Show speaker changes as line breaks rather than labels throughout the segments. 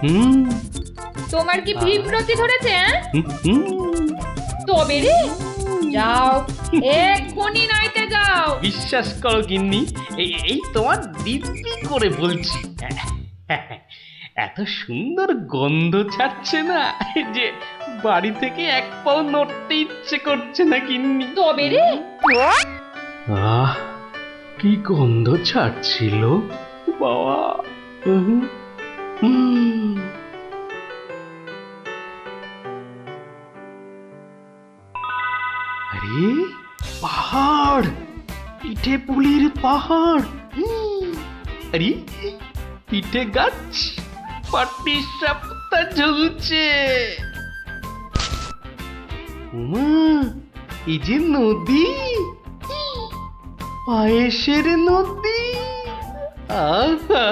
হুম,
তোমার কি বিব্রতি ধরেছে?
হুম,
তবে রে, যাও, এক্ষুনি নইতে যাও।
বিশ্বাস করো গিন্নি, এই তোমার দিব্যি করে বলছি। এত সুন্দর গন্ধ ছাড়ছে না যে বাড়ি থেকে এক পাও নড়তে ইচ্ছে করছে না গিন্নি।
তবে রে,
আহ, কি গন্ধ ছাড়ছিল বাবা। হুম, হুম। আরে পাহাড়, পিঠে পুলির পাহাড়। আরে পিঠে গাছ, পাটি সাপটা ঝুলছে। উমা, এই যে নদী, পায়েসের নদী। আহা,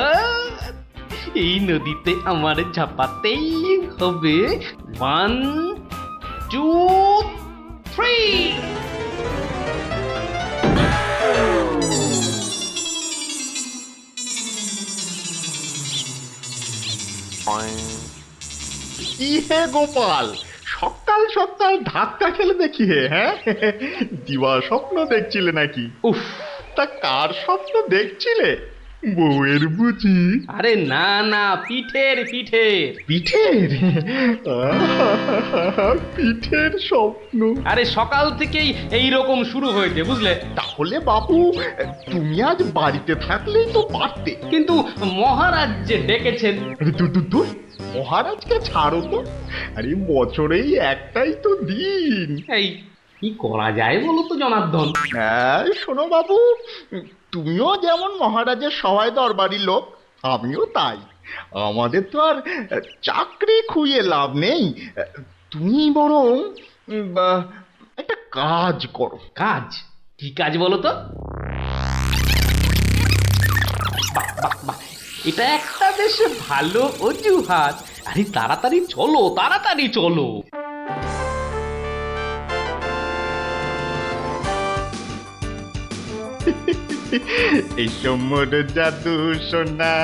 এই নদীতে আমার ঝাপাতেই হবে। 1, 2, 3।
কি হে গোপাল, সকাল সকাল ধাক্কা খেলে দেখি হে, হ্যাঁ? দিবা স্বপ্ন দেখছিলে নাকি?
উফ,
তা কার স্বপ্ন দেখছিলে? বউয়ের বুঝি?
আরে না না, পিঠের পিঠের।
পিঠের? পিঠের স্বপ্ন?
আরে সকাল থেকেই এই রকম শুরু হয়েছে বুঝলে।
তাহলে বাবু, তুমি আজ বাড়িতে থাকলেই তো পারতে।
কিন্তু মহারাজ যে ডেকেছেন।
আরে দূর, মহারাজকে ছাড়ো তো। আরে বছরেই একটাই তো দিন।
এই কি করা যায় বলো তো জনার্দন?
হ্যাঁ শোনো বাবু, তুমিও যেমন মহারাজের সবাই দরবারি লোক, আমিও তাই। আমাদের তো আর চাকরি খুইয়ে লাভ নেই। তুমি বরং একটা কাজ করো।
কাজ? কি কাজ বলো তো? বাহ বাহ বাহ, এটা একটা বেশ ভালো অজুহাত। আরে তাড়াতাড়ি চলো, তাড়াতাড়ি চলো।
এই মোর জাদু সোনা,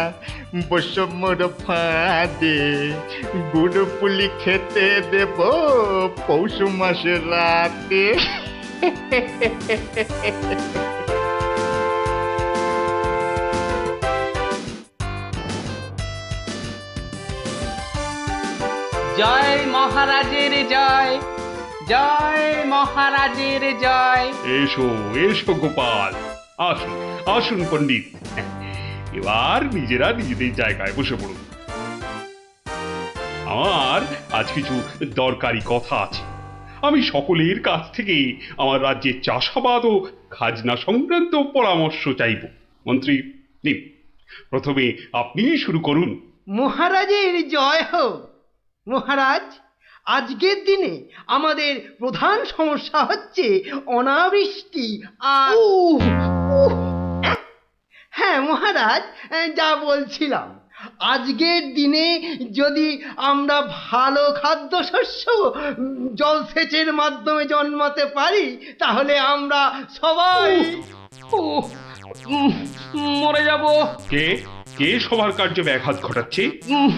বসো মোর ফাঁদে, গুড় পুলি খেতে দেব পৌষ মাসের রাতে।
জয় মহারাজের জয়, জয় মহারাজের জয়।
এসো এসো গোপাল, আসুন আসুন পণ্ডিত। এবার নিজেরা নিজেদের জায়গায় বসে পড়ুন। আমার আজ কিছু দরকারি কথা আছে। আমি সকলের কাছ থেকে আমার রাজ্যের চাষাবাদ ও খাজনা সংক্রান্ত পরামর্শ চাইব। মন্ত্রী নিন, প্রথমে আপনি শুরু করুন।
মহারাজের জয় হোক। মহারাজ, আজকের দিনে আমাদের প্রধান সমস্যা হচ্ছে অনাবৃষ্টি আর হ্যাঁ মহারাজ, যা বলছিলাম, আজকের দিনে যদি আমরা ভালো খাদ্যশস্য জলসেচের মাধ্যমে জন্মাতে পারি, তাহলে আমরা সবাই
উহ, উম, মরে যাব।
কে কে সবার কার্যে ব্যাঘাত ঘটাচ্ছে?
উহ,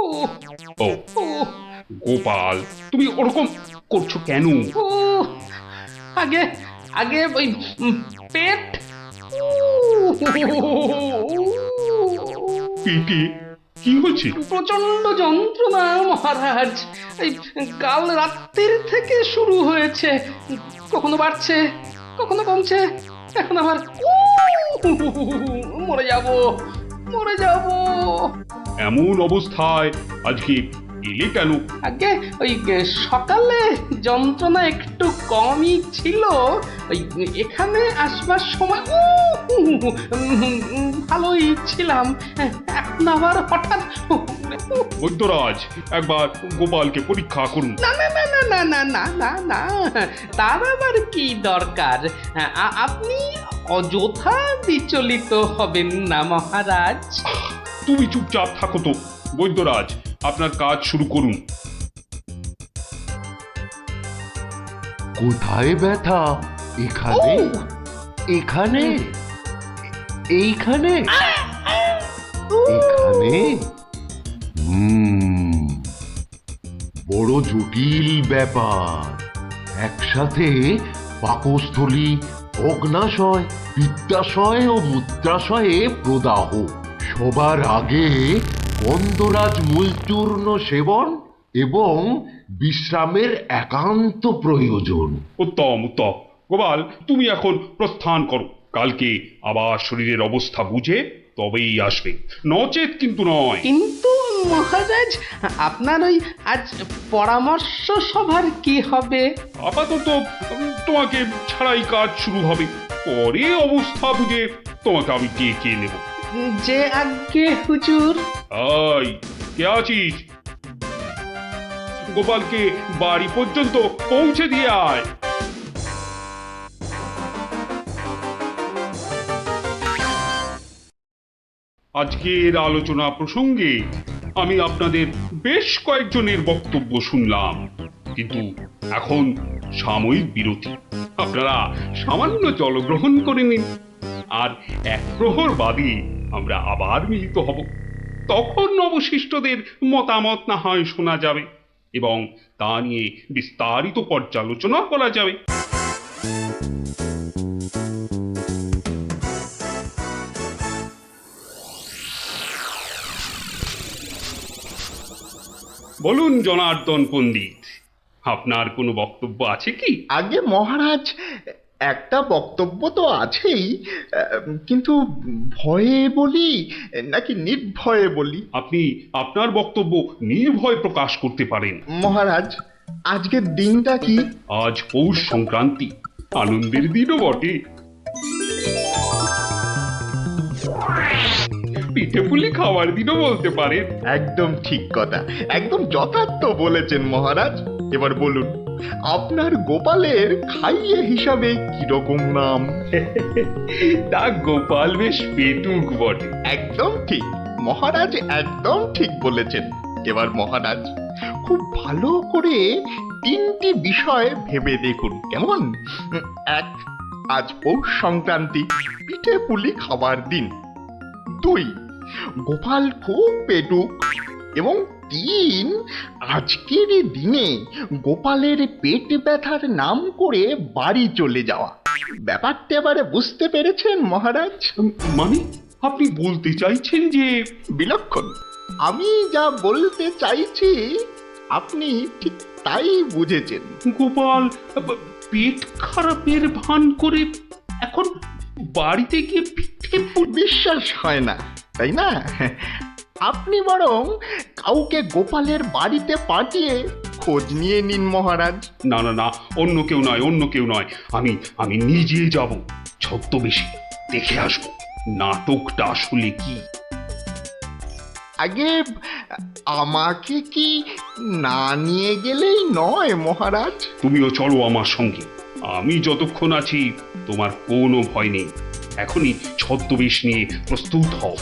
উহ,
ও
উহ,
গোপাল, তুমি ওরকম করছো কেন?
উহ, আগে আগে ওই পেট।
পেটে কি হচ্ছে?
প্রচন্ড যন্ত্রণা মহারাজ। এই কাল রাত্রির থেকে শুরু হয়েছে, কখনো বাড়ছে কখনো কমছে, এখন আবার মরে যাব, মরে যাব।
এমন অবস্থায় আজকে এলে কেন?
আগে ওই সকালে যন্ত্রণা একটু কমই ছিল, ওই এখানে আসবার সময় ভালোই ছিলাম, এখন আবার হঠাৎ
বৈদ্যরাজ, একবার গোপালকে পরীক্ষা করুন।
না না না না না না না না না, তার আবার কি দরকার? আপনি অযথা বিচলিত হবেন না মহারাজ।
তুমি চুপচাপ থাকো তো। বৈদ্যরাজ, আপনার কাজ শুরু করুন।
কোথায় ব্যথা? এখানে? এখানে? এইখানে? এখানে? হুম, বড় জটিল ব্যাপার। একসাথে পাকস্থলী, অগ্নাশয়, পিত্তাশয় ও মূত্রাশয়ে প্রদাহ। সবার আগে গন্ধরাজ মূলচূর্ণ সেবন এবং বিশ্রামের একান্ত প্রয়োজন।
উত্তম উত্তম। গোপাল, তুমি এখন প্রস্থান করো। কালকে আবার শরীরের অবস্থা বুঝে তবেই আসবে, নচেত কিন্তু নয়।
কিন্তু মহারাজ, আপনার ওই আজ পরামর্শ সভার কি হবে?
আপাতত তোমাকে ছাড়াই কাজ শুরু হবে, পরে অবস্থা বুঝে তোমাকে আমি ডেকে নেব।
যে আজ্ঞে হুজুর।
আই, কে আছিস? গোপালকে বাড়ি পর্যন্ত পৌঁছে দিয়ে আয়। আজকের আলোচনা প্রসঙ্গে আমি আপনাদের বেশ কয়েকজনের বক্তব্য শুনলাম, কিন্তু এখন সাময়িক বিরতি। আপনারা সামান্য জলগ্রহণ করে নিন, আর এক প্রহর বাদে আমরা আবার মিলিত হব। তখন অবশিষ্টদের মতামত না হয় শোনা যাবে এবং তা নিয়ে বিস্তারিত পর্যালোচনা করা যাবে। বলুন জনার্দন পণ্ডিত, আপনার কোনো বক্তব্য আছে কি?
আগে মহারাজ, একটা বক্তব্য তো আছেই, কিন্তু ভয়ে বলি নাকি নির্ভয়ে বলি?
আপনি আপনার বক্তব্য নির্ভয় প্রকাশ করতে পারেন।
মহারাজ, আজকের দিনটা কি?
আজ পৌষ সংক্রান্তি, আনন্দের দিনও বটে। পিঠে পুলি খাওয়ার দিনও বলতে পারেন।
একদম ঠিক কথা, একদম যথার্থ বলেছেন মহারাজ। এবার বলুন, আপনার গোপালের খাইয়ে হিসাবে কিরকম নাম?
তা গোপাল বেশ পেটুক বটে।
একদম ঠিক মহারাজ, একদম ঠিক বলেছেন। এবার মহারাজ, খুব ভালো করে তিনটি বিষয় ভেবে দেখুন, কেমন? এক, আজ পৌষ সংক্রান্তি, পিঠে পুলি খাবার দিন। দুই, গোপাল খুব পেটুক। এবং তিন, আজকের দিনে গোপালের পেট ব্যথার নাম করে বাড়ি চলে যাওয়া। ব্যাপারটা এবারে বুঝতে পেরেছেন মহারাজ?
মানে আপনি বলতে চাইছেন যে
বিলক্ষণ। আমি যা বলতে চাইছি আপনি ঠিক তাই বুঝেছেন।
গোপাল পেট খারাপের ভান করে এখন বাড়িতে গিয়ে পিঠে পুলি?
বিশ্বাস হয় না, তাই না? আপনি বরং কাউকে গোপালের বাড়িতে পাঠিয়ে খোঁজ নিয়ে নিন মহারাজ।
না না না, অন্য কেউ নয়, অন্য কেউ নয়, আমি আমি নিজে যাব, ছদ্মবেশে দেখে আসবো নাটকটা আসলে কি।
আগে আমাকে কি না নিয়ে গেলেই নয় মহারাজ?
তুমিও চলো আমার সঙ্গে, আমি যতক্ষণ আছি তোমার কোনো ভয় নেই। এখনই ছদ্মবেশ নিয়ে প্রস্তুত হও।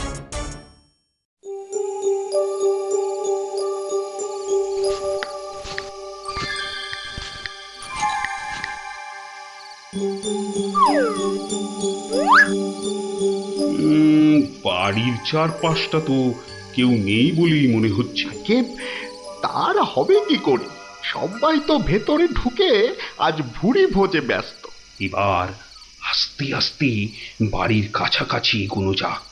বাড়ির চারপাশটা তো কেউ নেই বলেই মনে হচ্ছে।
কে তার হবে কি করে? সবাই তো ভেতরে ঢুকে আজ ভুরি ভোজে ব্যস্ত।
এবার আস্তে আস্তে বাড়ির কাছাকাছি এগোনো যাক।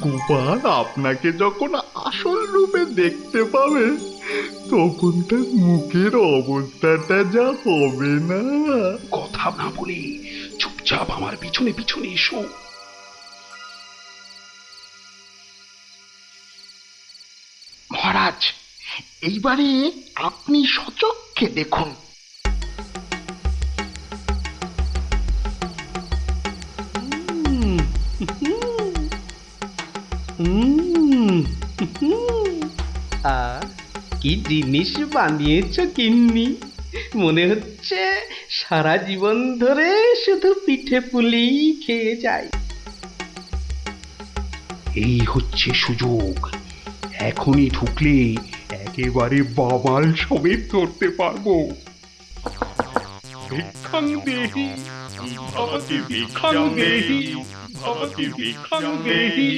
গোপাল আপনাকে যখন আসল রূপে দেখতে পাবে, তখন তার মুখের অবস্থাটা যা হবে না।
কথা না বলে চুপচাপ আমার পিছনে পিছনে এসো।
মহারাজ, এইবারে আপনি সচক্ষে দেখুন।
কি জিনিস বানিয়েছ গিন্নি! মনে হচ্ছে সারা জীবন ধরে শুধু পিঠে পুলি খেয়ে যায়।
এই হচ্ছে সুযোগ, এখনই ঢুকলে একেবারে বাবাল সমেত ধরতে পারবো। ভিক্ষাং দেহি ভবতি ভিক্ষাং দেহি ভবতি ভিক্ষাং দেহি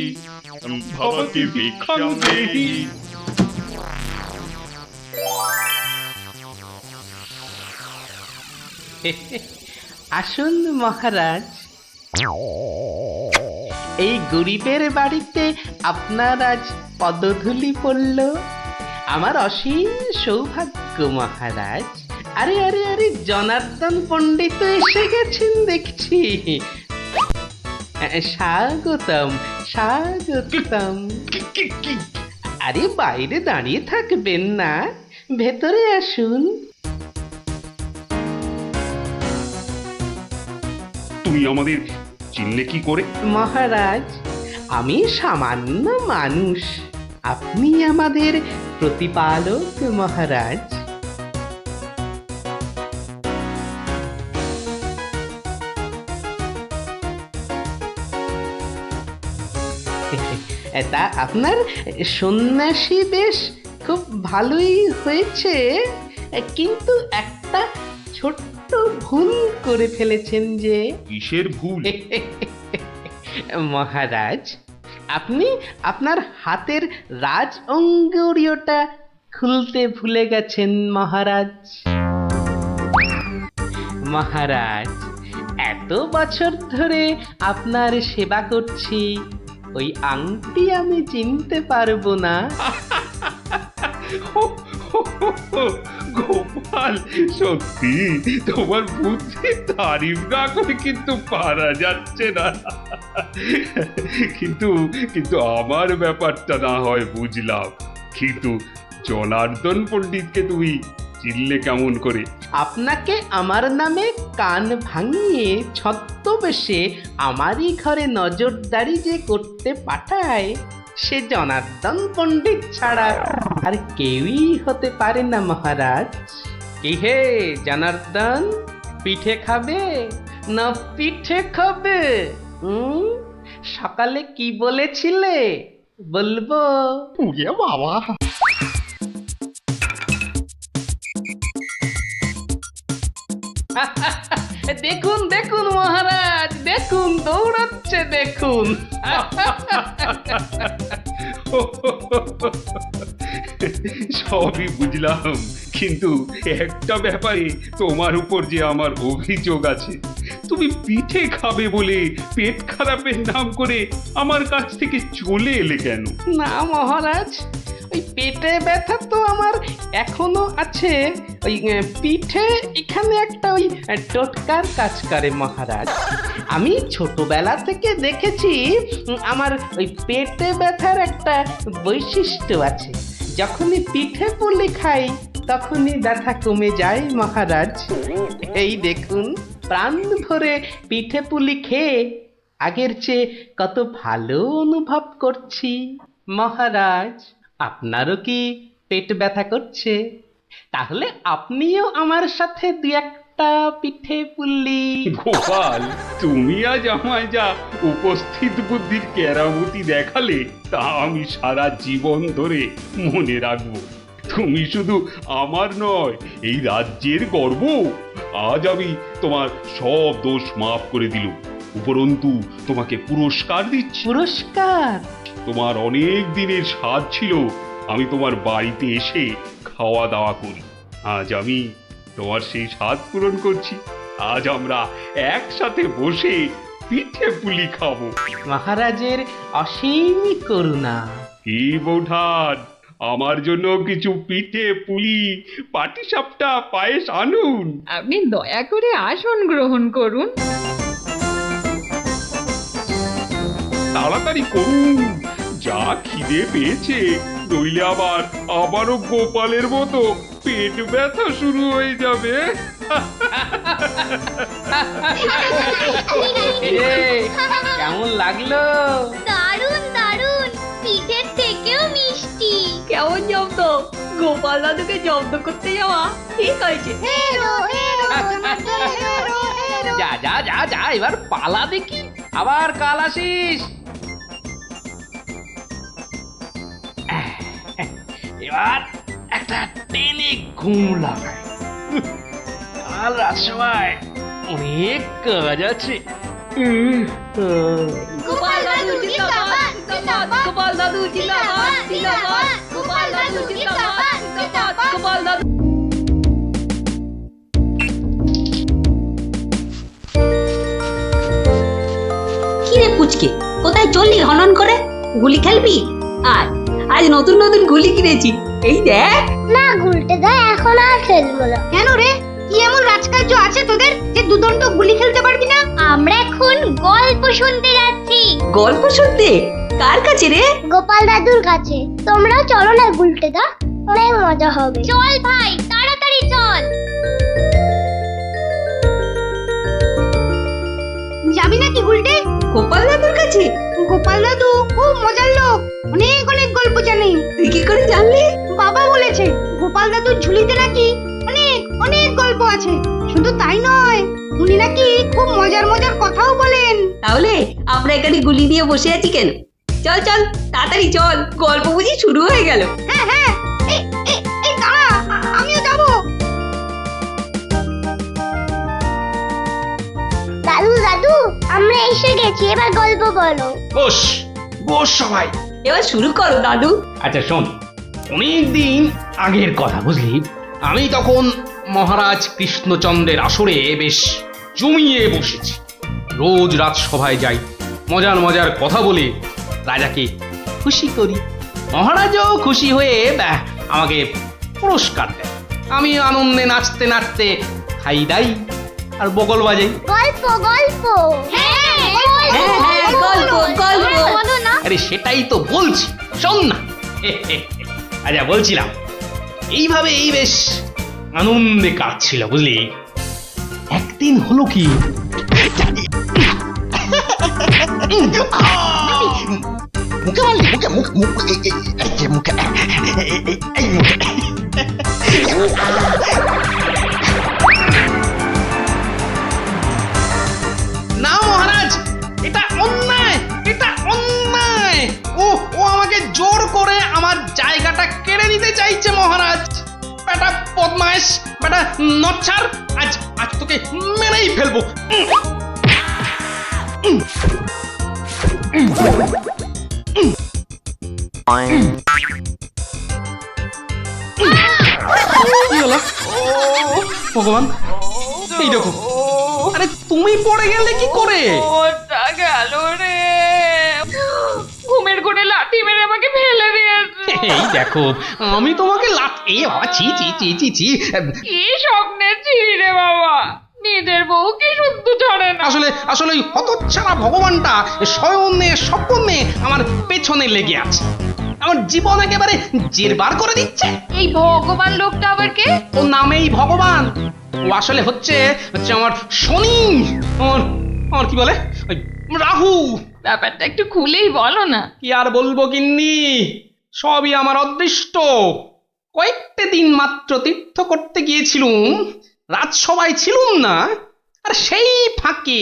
ভবতি ভিক্ষাং দেহি।
আসুন মহারাজ, এই গরিবের বাড়িতে আপনার আজ পদধূলি পড়ল, আমার অসীম সৌভাগ্য মহারাজ। আরে আরে আরে, জনার্দন পণ্ডিত এসে গেছেন দেখছি। স্বাগতম স্বাগতম। আরে বাইরে দাঁড়িয়ে থাকবেন না, ভেতরে আসুন।
তুমি আমাদের চিনলে কি করে?
মহারাজ, আমি সামান্য মানুষ, আপনি আমাদের প্রতিপালক মহারাজ। তা আপনার সন্ন্যাসী বেশ খুব ভালোই হয়েছে, কিন্তু একটা ছোট্ট ভুল করে ফেলেছেন যে।
কিসের ভুল?
মহারাজ, আপনি আপনার হাতের রাজ অঙ্গুরীয়টা খুলতে ভুলে গেছেন মহারাজ। মহারাজ, এত বছর ধরে আপনার সেবা করছি, ওই আংটি আমি চিনতে পারবো না।
গোপাল, সত্যি তোমার বুদ্ধি তারিফ না করে কিন্তু পারা যাচ্ছে না। কিন্তু কিন্তু আমার ব্যাপারটা না হয় বুঝলাম, কিন্তু জনার্দন পণ্ডিতকে তুমি চিনলে কেমন করে?
আপনাকে আমার নামে কান ভাঙিয়ে ছদ্মবেশে আমারই ঘরে নজরদারি যে করতে পাঠায়, সে জনার্দন পণ্ডিত ছাড়া আর কেউই হতে পারে না মহারাজ। কি হে জনার্দন, পিঠে খাবে না পিঠে খাবে? সকালে কি বলেছিলে বলবো?
পুড়ে বাবা!
দেখুন দেখুন মহারাজ, দেখুন দৌড়াচ্ছে দেখুন।
সবই বুঝলাম, কিন্তু একটা ব্যাপারে তোমার উপর যে আমার অভিযোগ আছে। তুমি পিঠে খাবে বলে পেট খারাপের নাম করে আমার কাছ থেকে চলে এলে কেন?
না মহারাজ, ওই পেটে ব্যথা তো আমার এখনো আছে। ওই পিঠে এখানে একটা ওই টোটকার কাজ করে মহারাজ। আমি ছোটবেলা থেকে দেখেছি আমার ওই পেটে ব্যথার একটা বৈশিষ্ট্য আছে, যখনই পিঠে পুলি খাই তখনই ব্যথা কমে যায় মহারাজ। এই দেখুন, প্রাণ ভরে পিঠে পুলি খেয়ে আগের চেয়ে কত ভালো অনুভব করছি। মহারাজ, আপনারও কি পেট ব্যথা করছে? তাহলে আপনিও আমার সাথে দু একটা পিঠে পুলি।
গোপাল, তুমি আজ আমায় যা উপস্থিত বুদ্ধির কেরামতি দেখালে, তা আমি সারা জীবন ধরে মনে রাখবো। তুমি শুধু আমার নয়, এই রাজ্যের গর্ব। আজ আমি তোমার সব দোষ মাফ করে দিলুম, উপরন্তু তোমাকে পুরস্কার দিচ্ছি।
পুরস্কার?
তোমার অনেক দিনের স্বাদ ছিল আমি তোমার বাড়িতে এসে খাওয়া দাওয়া করি। আজ আমি তোমার সেই স্বাদ পূরণ করছি। আজ আমরা একসাথে বসে পিঠে পুলি খাবো।
মহারাজের অসীম করুণা।
কি বৌঠান, আমার জন্য কিছু পিঠে পুলি পাটিসাপটা পায়েস আনুন।
আপনি দয়া করে আসন গ্রহণ করুন।
তাড়াতাড়ি করুন, যা খিদে পেয়েছে, নইলে আবারও গোপালের মতো পেট ব্যথা শুরু হয়ে যাবে।
কেমন লাগলো?
দারুণ দারুণ, পিঠের থেকেও মিষ্টি।
কেমন জব্দ? গোপাল দাদুকে জব্দ করতে যাওয়া ঠিক হয়েছে।
যা যা যা যা, এবার পালা দেখি, আবার কাল আসিস। এবার একটা টেনে ঘুম লাগায়। কাল রাত সময় অনেক কাজ আছে।
গোপাল দাদু জিন্দাবাদ জিন্দাবাদ
গোপাল দাদু জিন্দাবাদ জিন্দাবাদ
গোপাল দাদু জিন্দাবাদ জিন্দাবাদ
গোপাল দাদু।
কি রে পুচকে, কোথায় চললি হনন করে? গুলি খেলবি? আর আজ নতুন নতুন গুলি কিনেছি, এই দেখ।
না গুলটে দা, এখন আর খেলবো না। কেন রে, কি এমন রাজকার্য আছে তোদের যে দুদণ্ড গুলি খেলতে পারবি না? আমরা এখন গল্প শুনতে যাচ্ছি।
গল্প শুনতে? কার কাছে রে?
গোপাল দাদুর কাছে। তোমরাও চলো না গুলটে দা, অনেক মজা হবে। চল ভাই, তাড়াতাড়ি চল। যাবি নাকি গুলটে?
গোপাল দাদুর কাছে?
গোপাল দাদু খুব মজার লোক, অনেক অনেক গল্প জানে।
তুই কি করে জানলি?
বাবা বলেছে গোপাল দাদুর ঝুলিতে নাকি অনেক অনেক গল্প আছে। শুধু তাই নয়, উনি নাকি খুব মজার মজার কথাও বলেন।
তাহলে আমরা এখানে গুলি নিয়ে বসে আছি কেন? চল চল তাড়াতাড়ি চল, গল্প বুঝি শুরু হয়ে গেল।
হ্যাঁ হ্যাঁ, এই দাঁড়া, আমিও যাবো। দাদু দাদু, আমরা এসে গেছি, এবার গল্প বলো।
বস বস সবাই।
এবার শুরু করো দাদু।
আচ্ছা শোন, অনেকদিন আগের কথা বুঝলি, আমি তখন মহারাজ কৃষ্ণচন্দ্রের আসরে বেশ জমিয়ে বসেছি। রোজ রাজসভায় যাই, মজার মজার কথা বলে রাজাকে খুশি করি। মহারাজও খুশি হয়ে আমাকে পুরস্কার দেয়। আমি আনন্দে নাচতে নাচতে খাই দাই আর বগল বাজাই।
গল্প গল্প, হ্যাঁ
হ্যাঁ, গল্প গল্প।
বলো না।
আরে সেটাই তো বলছি, শোন না। আচ্ছা বলছিলাম, এইভাবে এই বেশ আনন্দে কাটছিল বুঝলি। একদিন হলো কি,
মুখে মারলি, মুখে মুখে মুখে এই যে মুখে এই মুখে।
না মহারাজ, এটা অন্যায়, এটা অন্যায়। ও ও আমাকে জোর করে আমার জায়গাটা কেড়ে নিতে চাইছে মহারাজ। বেটা বদমাইশ, বেটা নচ্ছার, আজ আজ তোকে মেরেই ফেলবো। কি হলো? ভগবান, এই দেখো। আরে তুমি পড়ে গেলে কি করে?
ওটা গেল রে, ঘুমের ঘুরে লাঠি মেরে আমাকে ফেলে দিয়েছে।
এই দেখো, আমি তোমাকে এ বাবা, ছি ছি ছি ছি ছি।
কি স্বপ্নের ছিলি রে বাবা, নিজের বউ কি শুদ্ধ ছড়ে না।
আসলে আসলে ওই হতচ্ছাড়া ভগবানটা স্বপ্নে আমার পেছনে লেগে আছে। আমার জীবন একেবারে জেরবার করে দিচ্ছে।
এই ভগবান লোকটা আবার কে?
ও নামেই ভগবান। ও আসলে হচ্ছে আমার শনি, আমার কি বলে, ওই রাহু।
ব্যাপারটা একটু খুলেই বলো না।
কি আর বলবো গিন্নি, সবই আমার অদৃষ্ট। কয়েকটা দিন মাত্র তীর্থ করতে গিয়েছিলুম, রাজসভায় ছিলুম না, আর সেই ফাঁকে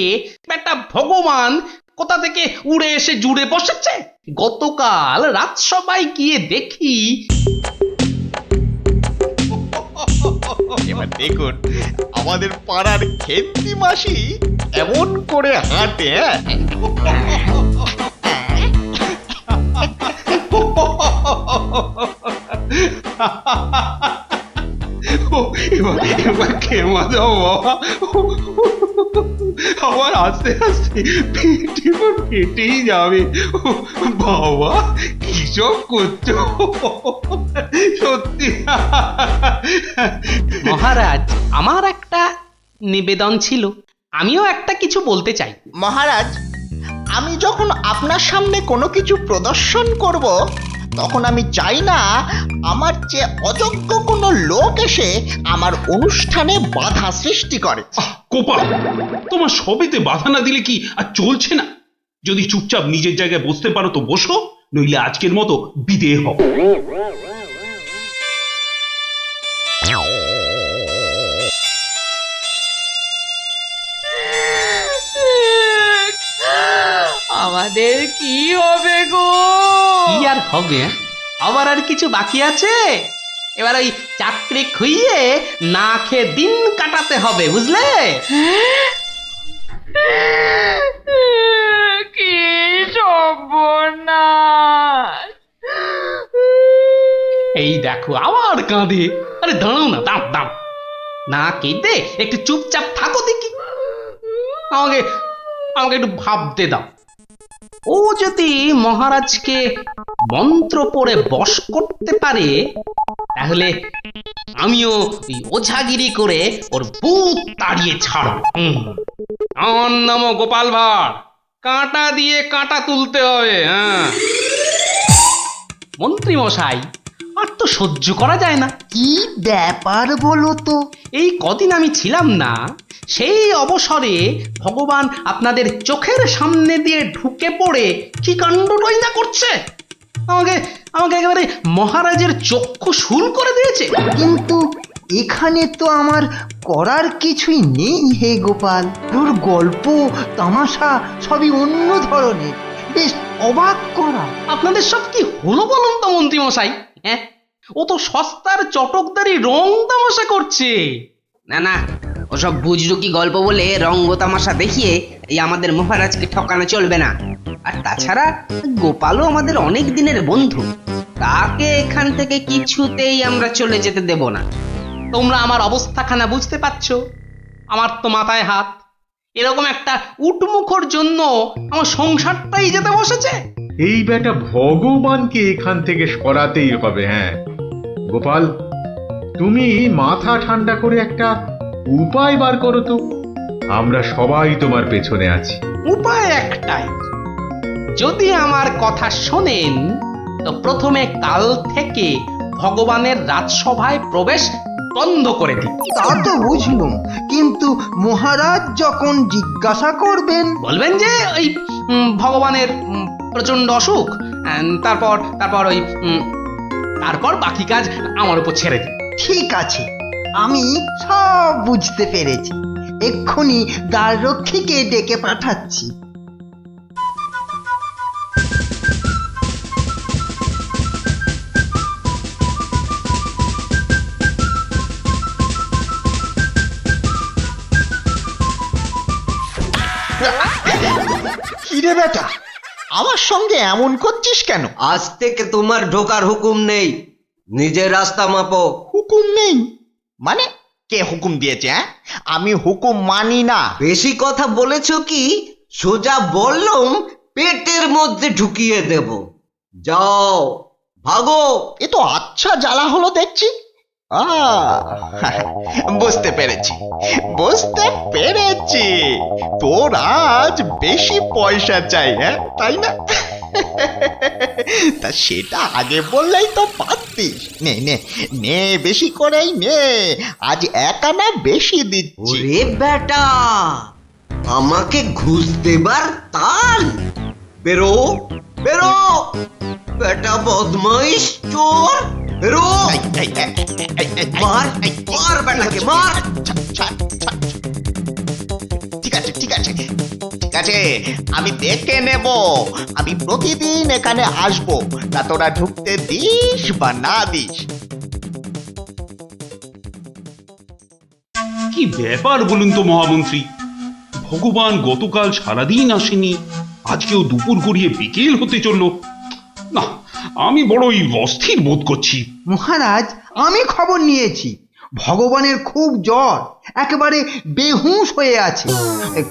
একটা ভগবান কোথা থেকে উড়ে এসে জুড়ে বসেছে। গতকাল রাজসভায় গিয়ে দেখি,
এবার দেখুন আমাদের পাড়ার খেন্তি মাসি এমন করে হাঁটে।
এবার খেমা দাও বাবা, আবার আস্তে আস্তে পেটে ফেটেই যাবে। বাবা কি সব করছো সত্যি।
মহারাজ আমার একটা নিবেদন ছিল, আমিও একটা কিছু বলতে চাই।
মহারাজ, আমি যখন আপনার সামনে কোনো কিছু প্রদর্শন করব, তখন আমি চাই না আমার যে অযোগ্য কোনো লোক এসে আমার অনুষ্ঠানে বাধা সৃষ্টি করে।
কোপাল, তোমার সবেতে বাধা না দিলে কি আর চলছে না? যদি চুপচাপ নিজের জায়গায় বসতে পারো তো বসো, নইলে আজকের মতো বিদেয় হও।
আমাদের কি হবে গো?
কি আর হবে, আবার আর কিছু বাকি আছে? এবার ওই চাকরি খুইয়ে না খেয়ে দিন কাটাতে হবে, বুঝলে?
কি সর্বনাশ!
এই দেখো আবার কাঁদে। আরে দাঁড়াও না, দাঁড়াও দাঁড়াও, না কেঁদে একটু চুপচাপ থাকো দেখি। আমাকে আমাকে একটু ভাবতে দাও। ও যদি মহারাজকে মন্ত্র পড়ে বশ করতে পারে, তাহলে আমিও ওই ওঝাগিরি করে ওর ভূত তাড়িয়ে ছাড়ব। আমার নামও গোপাল ভাঁড়, কাঁটা দিয়ে কাঁটা তুলতে হবে। হ্যাঁ মন্ত্রী মশাই, আর তো সহ্য করা যায় না।
কি ব্যাপার বলো তো?
এই কদিন আমি ছিলাম না, সেই অবসরে ভগবান আপনাদের চোখের সামনে দিয়ে ঢুকে পড়ে কি কাণ্ডটাই না করছে। আমাকে আমাকে একেবারে মহারাজের চক্ষু শুল করে দিয়েছে।
কিন্তু এখানে তো আমার করার কিছুই নেই হে গোপাল। ওর গল্প তামাশা সবই অন্য ধরনের, বেশ অবাক করা।
আপনাদের সব কি হলো বলুন তো মন্ত্রী মশাই? হ্যাঁ, ও তো সস্তার চটকদারি রং তামাশা করছে।
না না, ওসব বুজরুকি গল্প বলে রঙ্গ তামাশা দেখিয়ে এই আমাদের মহারাজকে ঠকানো চলবে না। আর তাছাড়া গোপালও আমাদের অনেক দিনের বন্ধু, তাকে এখান থেকে কিছুতেই আমরা চলে যেতে দেব না।
তোমরা আমার অবস্থাখানা বুঝতে পারছো? আমার তো মাথায় হাত। এরকম একটা উটমুখর জন্য আমার সংসারটাই যেতে বসেছে।
এই বেটা ভগবানকে এখান থেকে সরাতেই হবে। হ্যাঁ গোপাল, তুমি মাথা ঠান্ডা করে একটা উপায় বার করো তো। আমরা সবাই তোমার পেছনে আছি।
উপায় একটাই, যদি আমার কথা শোনেন তো প্রথমে কাল থেকে ভগবানের রাজসভায় প্রবেশ বন্ধ করে দিন।
তা তো বুঝলুম, কিন্তু মহারাজ যখন জিজ্ঞাসা করবেন,
বলবেন যে ওই ভগবানের প্রচন্ড অসুখ, তারপর তারপর ওই তারপর বাকি কাজ আমার উপর ছেড়ে দিন।
ঠিক আছে, আমি সব বুঝতে পেরেছি। এক্ষুনি দ্বাররক্ষীকে ডেকে পাঠাচ্ছি।
কিরে বেটা, আমার সঙ্গে এমন করছিস কেন?
আজ থেকে তোমার ঢোকার হুকুম নেই, নিজের রাস্তা মাপো।
হুকুম নেই মানে? কে হুকুম দিয়েছে? হ্যাঁ, আমি হুকুম মানি না।
বেশি কথা বলেছ কি, সোজা বললুম পেটের মধ্যে ঢুকিয়ে দেব। যাও ভাগো।
এ তো আচ্ছা জ্বালা হলো দেখছি। বুঝতে পেরেছি, বুঝতে পেরেছি। তোর আজ বেশি পয়সা চাই, হ্যাঁ তাই না? তা সেটা আগে বললেই তো পারতিস। নে নে নে, বেশি করেই নে, আজ 1 আনা বেশি দিচ্ছি।
ওরে বেটা, আমাকে ঘুষ দেবার তাল? বেরো বেরো, বেটা বদমাইশ চোর, বেরো। মার মার বেটাকে মার।
ঠিক আছে ঠিক আছে ঠিক আছে, আমি দেখে নেব। আমি প্রতিদিন এখানে আসবো, তা তোরা ঢুকতে দিস বা না দিস।
কি ব্যাপার বলুন তো মহামন্ত্রী? ভগবান গতকাল সারাদিন আসেনি, আজকেও দুপুর গড়িয়ে বিকেল হতে চলল। না, আমি বড়ই অস্থির বোধ করছি।
মহারাজ, আমি খবর নিয়েছি, ভগবানের খুব জ্বর, একেবারে বেহুঁশ হয়ে আছে।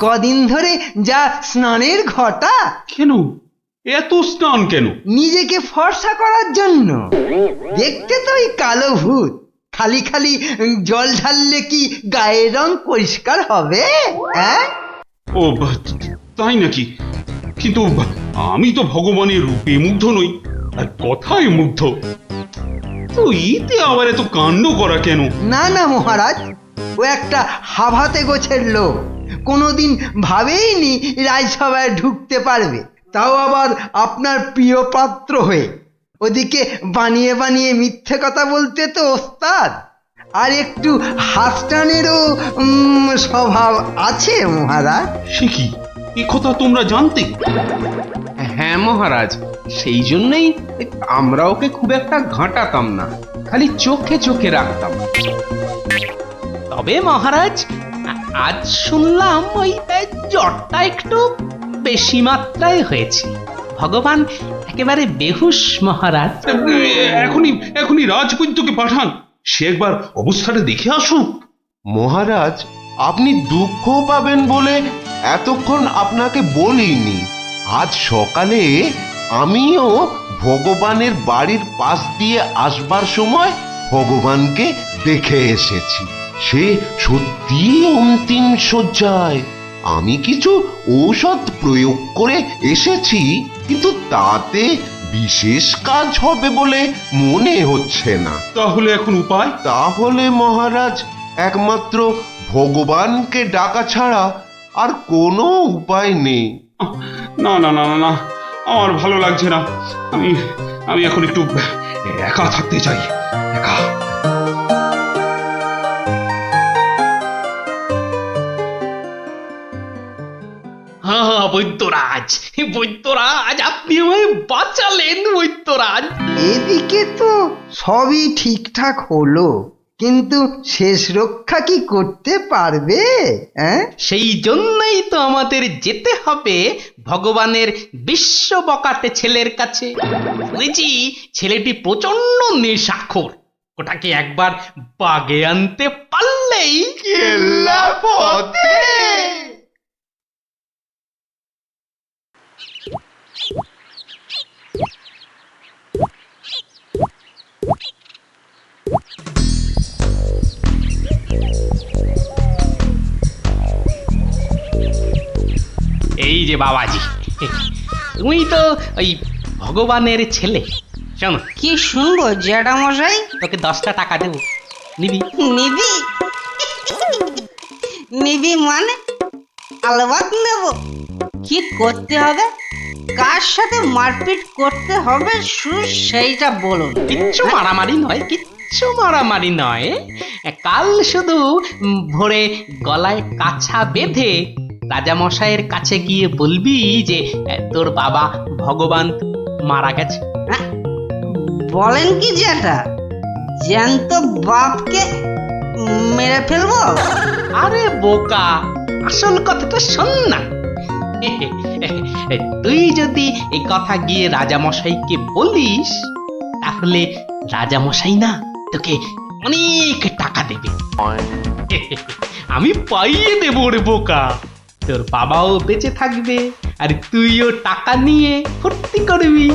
কদিন ধরে যা স্নানের ঘটা।
কেন এত স্নান কেন?
নিজেকে ফর্সা করার জন্য। দেখতে তো ওই কালো ভূত, খালি খালি জল ঢাললে কি গায়ের রং পরিষ্কার হবে? হ্যাঁ,
ও তাই নাকি? কিন্তু আমি তো ভগবানের রূপে মুগ্ধ নই, আর কথায় মুগ্ধ। তো এতে আবার এত কাণ্ড করা কেন?
না না মহারাজ, ও একটা হাভাতে গোছের লোক, কোনোদিন ভাবেইনি রাজসভায় ঢুকতে পারবে, তাও আবার আপনার প্রিয় পাত্র হয়ে। ওদিকে বানিয়ে বানিয়ে মিথ্যে কথা বলতে তো ওস্তাদ, আর একটু হাসটানেরও স্বভাব আছে মহারাজ।
সে কি, এ কথা তোমরা জানতে?
হ্যাঁ মহারাজ, সেই জন্যই আমরা ওকে খুব একটা ঘাঁটাতাম না, খালি চোখে চোখে রাখতাম।
তবে মহারাজ, আজ শুনলাম ওই জ্বরটা একটু বেশি মাত্রায় হয়েছে। ভগবান একেবারে বেহুশ মহারাজ।
এখনই রাজবৈদ্যকে পাঠান, সে একবার অবস্থাটা দেখে আসুক।
মহারাজ, আপনি দুঃখ পাবেন বলে এতক্ষণ আপনাকে বলিনি। আজ সকালে আমিও ভগবানের বাড়ির পাশ দিয়ে আসবার সময় ভগবানকে দেখে এসেছি। সে সত্যি অন্তিম শয্যায়। আমি কিছু ঔষধ প্রয়োগ করে এসেছি, কিন্তু তাতে বিশেষ কাজ হবে বলে মনে হচ্ছে না।
তাহলে এখন উপায়?
তাহলে মহারাজ, একমাত্র ভগবানকে ডাকা ছাড়া আর কোনো উপায় নেই।
না না না না না, আমার ভালো লাগছে না। আমি এখন একটু একা থাকতে চাই, একা।
হ্যাঁ বৈদ্যরাজ, বৈদ্যরাজ, আপনি আমায় বাঁচালেন বৈদ্যরাজ।
এদিকে তো সবই ঠিকঠাক হলো, কিন্তু শেষ রক্ষা কি করতে পারবে?
সেই জন্যই তো আমাদের যেতে হবে ভগবানের বিশ্ব বকাটে ছেলের কাছে। শুনেছি ছেলেটি প্রচন্ড নেশাখোর। ওটাকে একবার বাগে আনতে পারলেই
কেল্লা পথে।
এই যে বাবাজি, তুমি তো ওই ভগবানের ছেলে। শোনো,
কি শুনবো জ্যাঠামশাই?
তোকে 10টা টাকা দেবো, নিবি?
নিবি? নিবি মানে? আলবাত নেব। কি করতে হবে? কার সাথে মারপিট করতে হবে শুধু সেইটা বলুন।
কিচ্ছু মারামারি নয়, কিচ্ছু মারামারি নয়। কাল শুধু ভোরে গলায় কাছা বেঁধে রাজামশাইয়ের কাছে গিয়ে বলবি যে তোর বাবা ভগবান মারা গেছে।
বলেন কি জ্যাঠা, জ্যান্ত বাপকে মেরে ফেলবো?
আরে বোকা, আসল কথাটা শোন না। তুই যদি এই কথা গিয়ে রাজামশাইকে বলিস, তাহলে রাজামশাই না তোকে অনেক টাকা দেবে। আমি পাইয়ে দেবো রে বোকা। তোর বাবাও বেঁচে থাকবে, আর তুইও টাকা নিয়ে ফুর্তি করবি।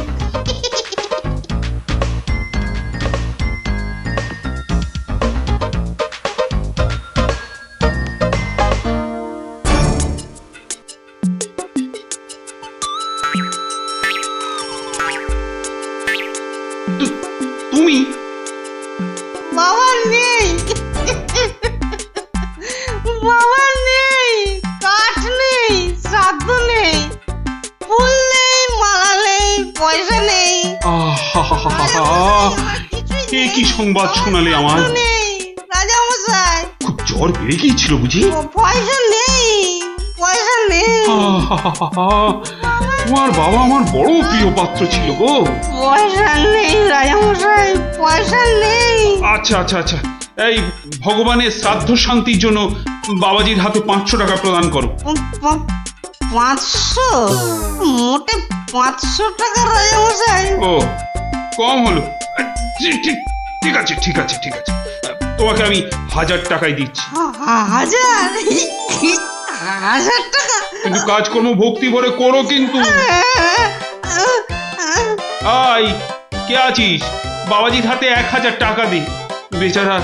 তুমি?
বাবা নেই, বাবা নেই, কাঠ নেই, শ্রাদ্ধ নেই, ফুল নেই, মালা নেই, পয়সা নেই।
এ কি সংবাদ শোনালে আমার?
নেই রাজামশাই,
খুব জ্বর বেড়ে গিয়েছিল বুঝি?
পয়সা নেই, পয়সা নেই।
তোমার বাবা আমার বড় প্রিয় পাত্র ছিল গো।
পয়সা নেই রাজামশাই, পয়সা নেই।
আচ্ছা আচ্ছা আচ্ছা, এই ভগবানের শ্রাদ্ধ শান্তির জন্য বাবাজির হাতে 500 টাকা প্রদান করো।
500? মোটে 500 টাকা রাজামশাই?
ও, কম হলো। ঠিক আছে ঠিক আছে ঠিক আছে, তোমাকে আমি 1000 টাকাই দিচ্ছি।
1000 টাকা?
কিন্তু কাজকর্ম ভক্তি ভরে করো কিন্তু। আই, কে আছিস? বাবাজির হাতে 1000 টাকা দে, বেচারা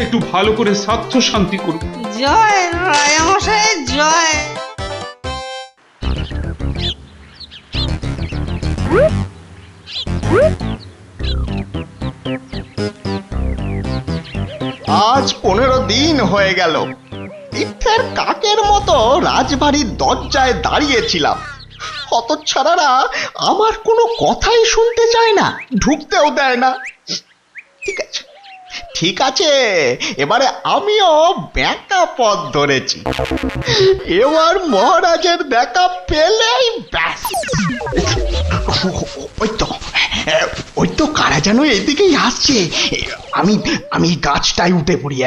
একটু ভালো করে শ্রাদ্ধ শান্তি করুক।
জয় রাজামশাই, জয়।
আজ 15 দিন হয়ে গেল তীর্থের কাকের মতো রাজবাড়ির দরজায় দাঁড়িয়েছিলাম। হতচ্ছাড়ারা আমার কোনো কথাই শুনতে চায় না, ঢুকতেও দেয় না। ঠিক আছে ঠিক আছে, এবারে আমিও ব্যাকা পথ ধরেছি। এবার মহারাজের দেখা পেলেই ব্যাস। ওই তো কারা যেন এদিকেই আসছে। আমি গাছটায় উঠে পড়ি।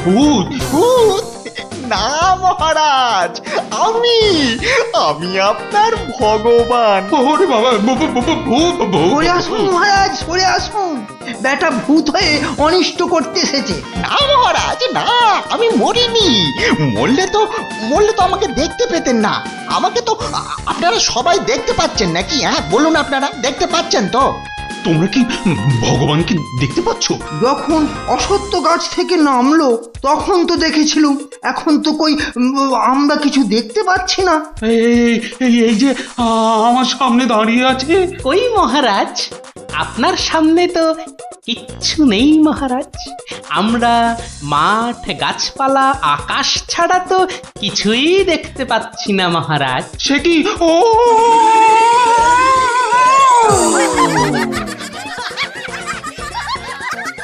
ভূত
ভূত না মহারাজ, আমি আপনার ভগবান।
ওরে বাবা ভূত
সরে আসুন মহারাজ, সরে আসুন। বেটা ভূত হয়ে অনিষ্ট করতে এসেছে।
না মহারাজ না, আমি মরিনি। মরলে তো আমাকে দেখতে পেতেন না। আমাকে তো আপনারা সবাই দেখতে পাচ্ছেন নাকি? হ্যাঁ বলুন, আপনারা দেখতে পাচ্ছেন তো?
তোমরা কি ভগবানকে দেখতে পাচ্ছ?
যখন অসত্য গাছ থেকে নামলো তখন তো দেখেছিলুম, এখন তো কই আমরা কিছু দেখতে পাচ্ছি না।
এই যে আমার সামনে দাঁড়িয়ে আছে।
কই মহারাজ, আপনার সামনে তো কিচ্ছু নেই মহারাজ। আমরা মাঠ, গাছপালা, আকাশ ছাড়া তো কিছুই দেখতে পাচ্ছি না মহারাজ।
সে কি? ও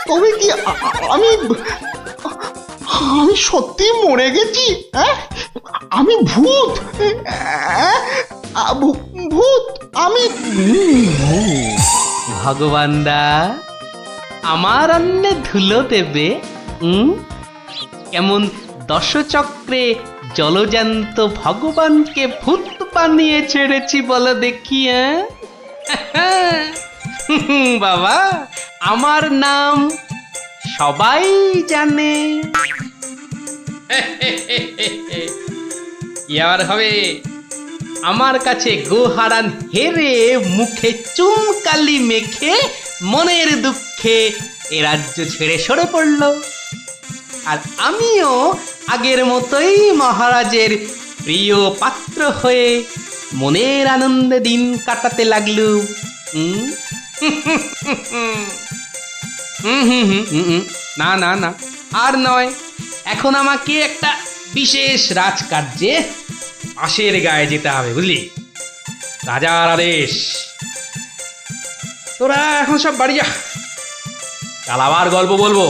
তবে কি আমি সত্যি মরে গেছি? হ্যাঁ, আমি ভূত? ভূত আমি?
ভগবানরা আমার অন্নে ধুলো দেবে? কেমন দশচক্রে জলজান্ত ভগবানকে ভূত বানিয়ে ছেড়েছি বলো দেখি। বাবা, আমার নাম সবাই জানে। কি আর হবে, আমার কাছে গোহারান হেরে মুখে চুনকালি মেখে মনের দুঃখে এ রাজ্য ছেড়ে সরে পড়ল। আর আমিও আগের মতোই মহারাজের প্রিয় পাত্র হয়ে মনের আনন্দে দিন কাটাতে লাগলুম। না না না, আর নয়। এখন আমাকে একটা বিশেষ রাজকার্যে আশের গায়ে যেতে হবে, বুঝলি? রাজার আদেশ। তোরা এখন সব বাড়ি যা, কাল আবার গল্প বলবো,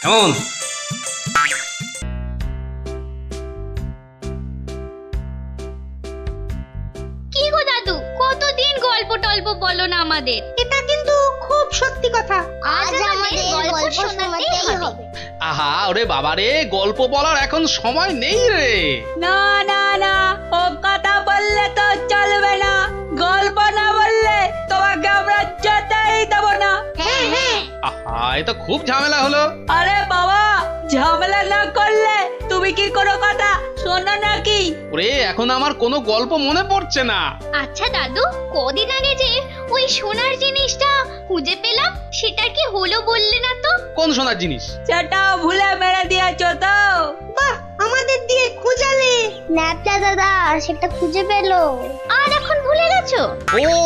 কেমন?
কি গো দাদু, কতদিন গল্প টল্প বলো না আমাদের? এটা কিন্তু খুব সত্যি কথা। আজ আমাদের গল্প শোনাতেই হবে।
আহা, ওরে বাবারে, গল্প বলার এখন সময় নেই রে।
না না না, ও কথা বললে তো চলবে না। গল্প না বললে তোমাকে আমরা যেতেই দেবো না।
হ্যাঁ হ্যাঁ।
আহা, এ তো খুব ঝামেলা হলো।
আরে বাবা, ঝামেলা না করলে তুমি কি কোনো কথা শোনো নাকি?
ওরে, এখন আমার কোনো গল্প মনে পড়ছে না।
আচ্ছা দাদু, কদিন আগে যে ওই সোনার জিনিসটা খুঁজে পেলাম, সেটা কি হলো বললে না তো?
কোন সোনার জিনিস?
সেটা ভুলে মেরে দিয়েছো তো?
বাহ, আমাদের দিয়ে খুঁজালে। ন্যাপলা দাদা সেটা খুঁজে পেলো, আর এখন ভুলে গেছো?
ও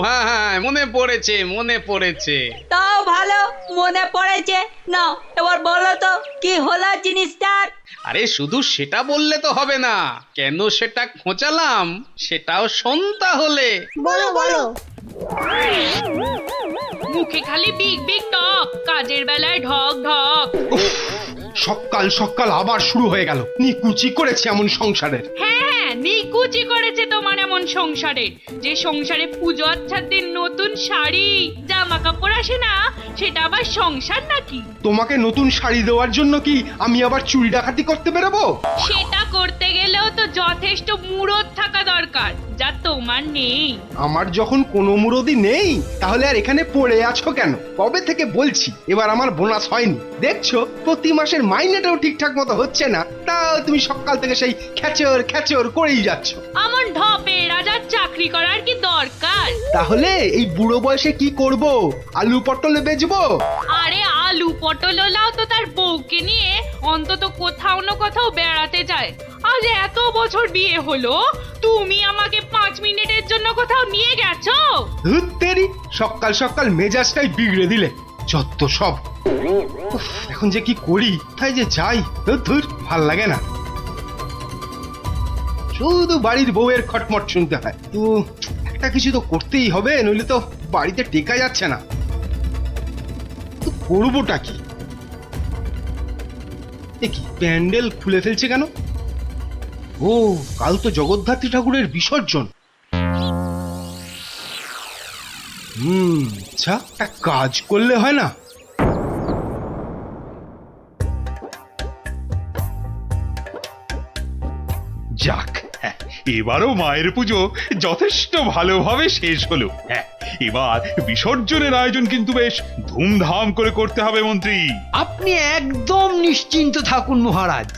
হ্যাঁ হ্যাঁ, মনে পড়েছে মনে পড়েছে।
তাও ভালো মনে পড়েছে। না, এবার বলো তো কি হলো জিনিসটার?
আরে শুধু সেটা বললে তো হবে না, কেন সেটা খোঁচালাম সেটাও শোন তাহলে।
বলো বলো।
মুখে খালি বিগ বিগ টক, কাজের বেলায় ঢক ঢক।
সকাল সকাল আবার শুরু হয়ে গেল। নিকুচি করেছে এমন সংসারের।
হ্যাঁ, নিকুচি করেছে তোমার এমন সংসারে, যে সংসারে পুজো আচ্ছার দিন নতুন শাড়ি জামা কাপড় আসে না, সেটা আবার সংসার নাকি?
তোমাকে নতুন শাড়ি দেওয়ার জন্য কি আমি আবার চুরি ডাকাতি করতে বেরোবো?
সেটা করতে গেলেও তো যথেষ্ট মুরদ থাকা দরকার, যা তোমার নেই।
আমার যখন কোনো মুরদি নেই, তাহলে আর এখানে পড়ে আছো কেন? কবে থেকে বলছি এবার আমার বোনাস হয়নি। দেখছো প্রতি মাসের মাইনেটাও ঠিকঠাক মতো হচ্ছে না, তাও তুমি সকাল থেকে সেই খেচর খেচর করেই যাচ্ছ।
আমার ঢপে রাজার চাকরি করার কি দরকার?
তাহলে এই বুড়ো বয়সে কি করব? আলু পটলে বেচবো?
আরে আলু পটল লাও তো তার বউকে নিয়ে অন্তত কোথাও না কোথাও বেড়াতে যায়। আজ এত বছর বিয়ে হলো, তুমি আমাকে 5 মিনিটের জন্য কোথাও নিয়ে গেছো?
ধুর তেরি, সকাল সকাল মেজাজটাই বিগড়ে দিলে। যত সব। উফ, এখন যে কি করি, তাই যে যাই, ধুর ভাল লাগে না। শুধু বাড়ির বউয়ের খটমট শুনতে হয়। তো একটা কিছু তো করতেই হবে, নইলে তো বাড়িতে টেকা যাচ্ছে না। তো করবোটা কি? এ কি প্যান্ডেল খুলে ফেলছে কেন? ও, কাল তো জগদ্ধাত্রী ঠাকুরের বিসর্জন। আচ্ছা, একটা কাজ করলে হয় না?
যাক, হ্যাঁ, এবারও মায়ের পুজো যথেষ্ট ভালোভাবে শেষ হলো। হ্যাঁ, এবার বিসর্জনের আয়োজন কিন্তু বেশ ধুমধাম করে করতে হবে মন্ত্রী।
আপনি একদম নিশ্চিন্ত থাকুন মহারাজ,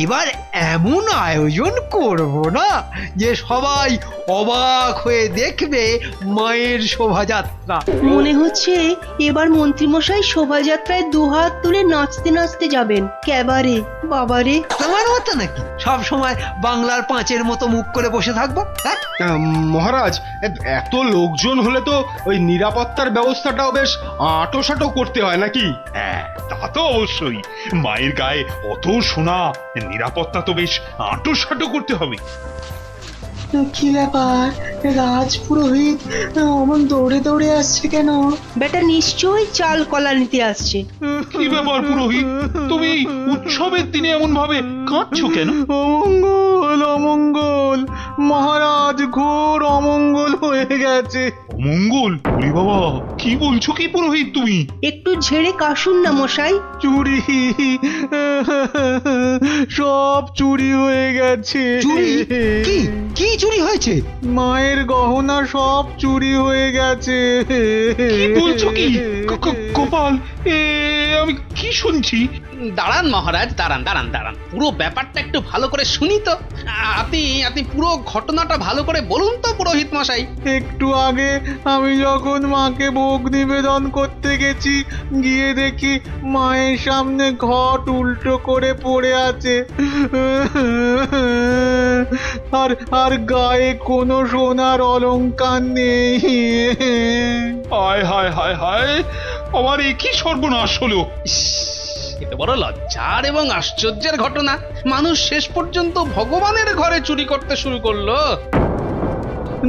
এবার এমন আয়োজন করব না যে সবাই অবাক হয়ে দেখবে মায়ের শোভাযাত্রা।
মনে হচ্ছে এবার মন্ত্রীমশাই শোভাযাত্রায় দুহাত তুলে নাচতে নাচতে যাবেন ক্যাবারে। বাবারে,
তোমার মতো নাকি সব সময় বাংলার পাঁচের মতো মুখ করে বসে থাকবো? হ্যাঁ,
মহারাজ, এত লোকজন হলে তো ওই নিরাপত্তার ব্যবস্থাটাও বেশ আঁটোসাঁটো করতে হয় নাকি?
হ্যাঁ, তা তো অবশ্যই। মায়ের গায়ে অত সোনা, নিরাপত্তা তো বেশ আঁটোসাঁটো করতে হবে।
কি ব্যাপার, রাজ পুরোহিত অমন দৌড়ে দৌড়ে আসছে কেন? বেটা নিশ্চয়ই চাল কলা নিতে আসছে।
কি ব্যাপার পুরোহিত, তুমি এই উৎসবের দিনে এমন ভাবে কাঁদছো কেন?
অমঙ্গল অমঙ্গল, মহারাজ ঘোর অমঙ্গল হয়ে গেছে।
অমঙ্গল? ওরে বাবা, কি বলছো কি পুরোহিত তুমি?
একটু ঝেড়ে কাশুন না মশাই।
চুরি, সব চুরি হয়ে গেছে।
চুরি? কি কি চুরি হয়েছে?
মায়ের গহনা সব চুরি হয়ে গেছে।
কি বলছো কি? গোপাল, আমি কি শুনছি?
দাঁড়ান মহারাজ, দাঁড়ান দাঁড়ান দাঁড়ান, পুরো ব্যাপারটা একটু ভালো করে শুনি তো। আপনি পুরো ঘটনাটা ভালো করে বলুন তো পুরোহিত মশাই।
একটু আগে আমি যখন মাকে ভোগ নিবেদন করতে গেছি, গিয়ে দেখি মায়ের সামনে ঘট উল্টো করে পড়ে আছে, আর গায়ে কোনো সোনার অলংকার নেই।
হায় হায় হায় হায়, আমার এ কি সর্বনাশ হলো!
এত বড় লজ্জার এবং আশ্চর্যের ঘটনা, মানুষ শেষ পর্যন্ত ভগবানের ঘরে চুরি করতে শুরু করলো।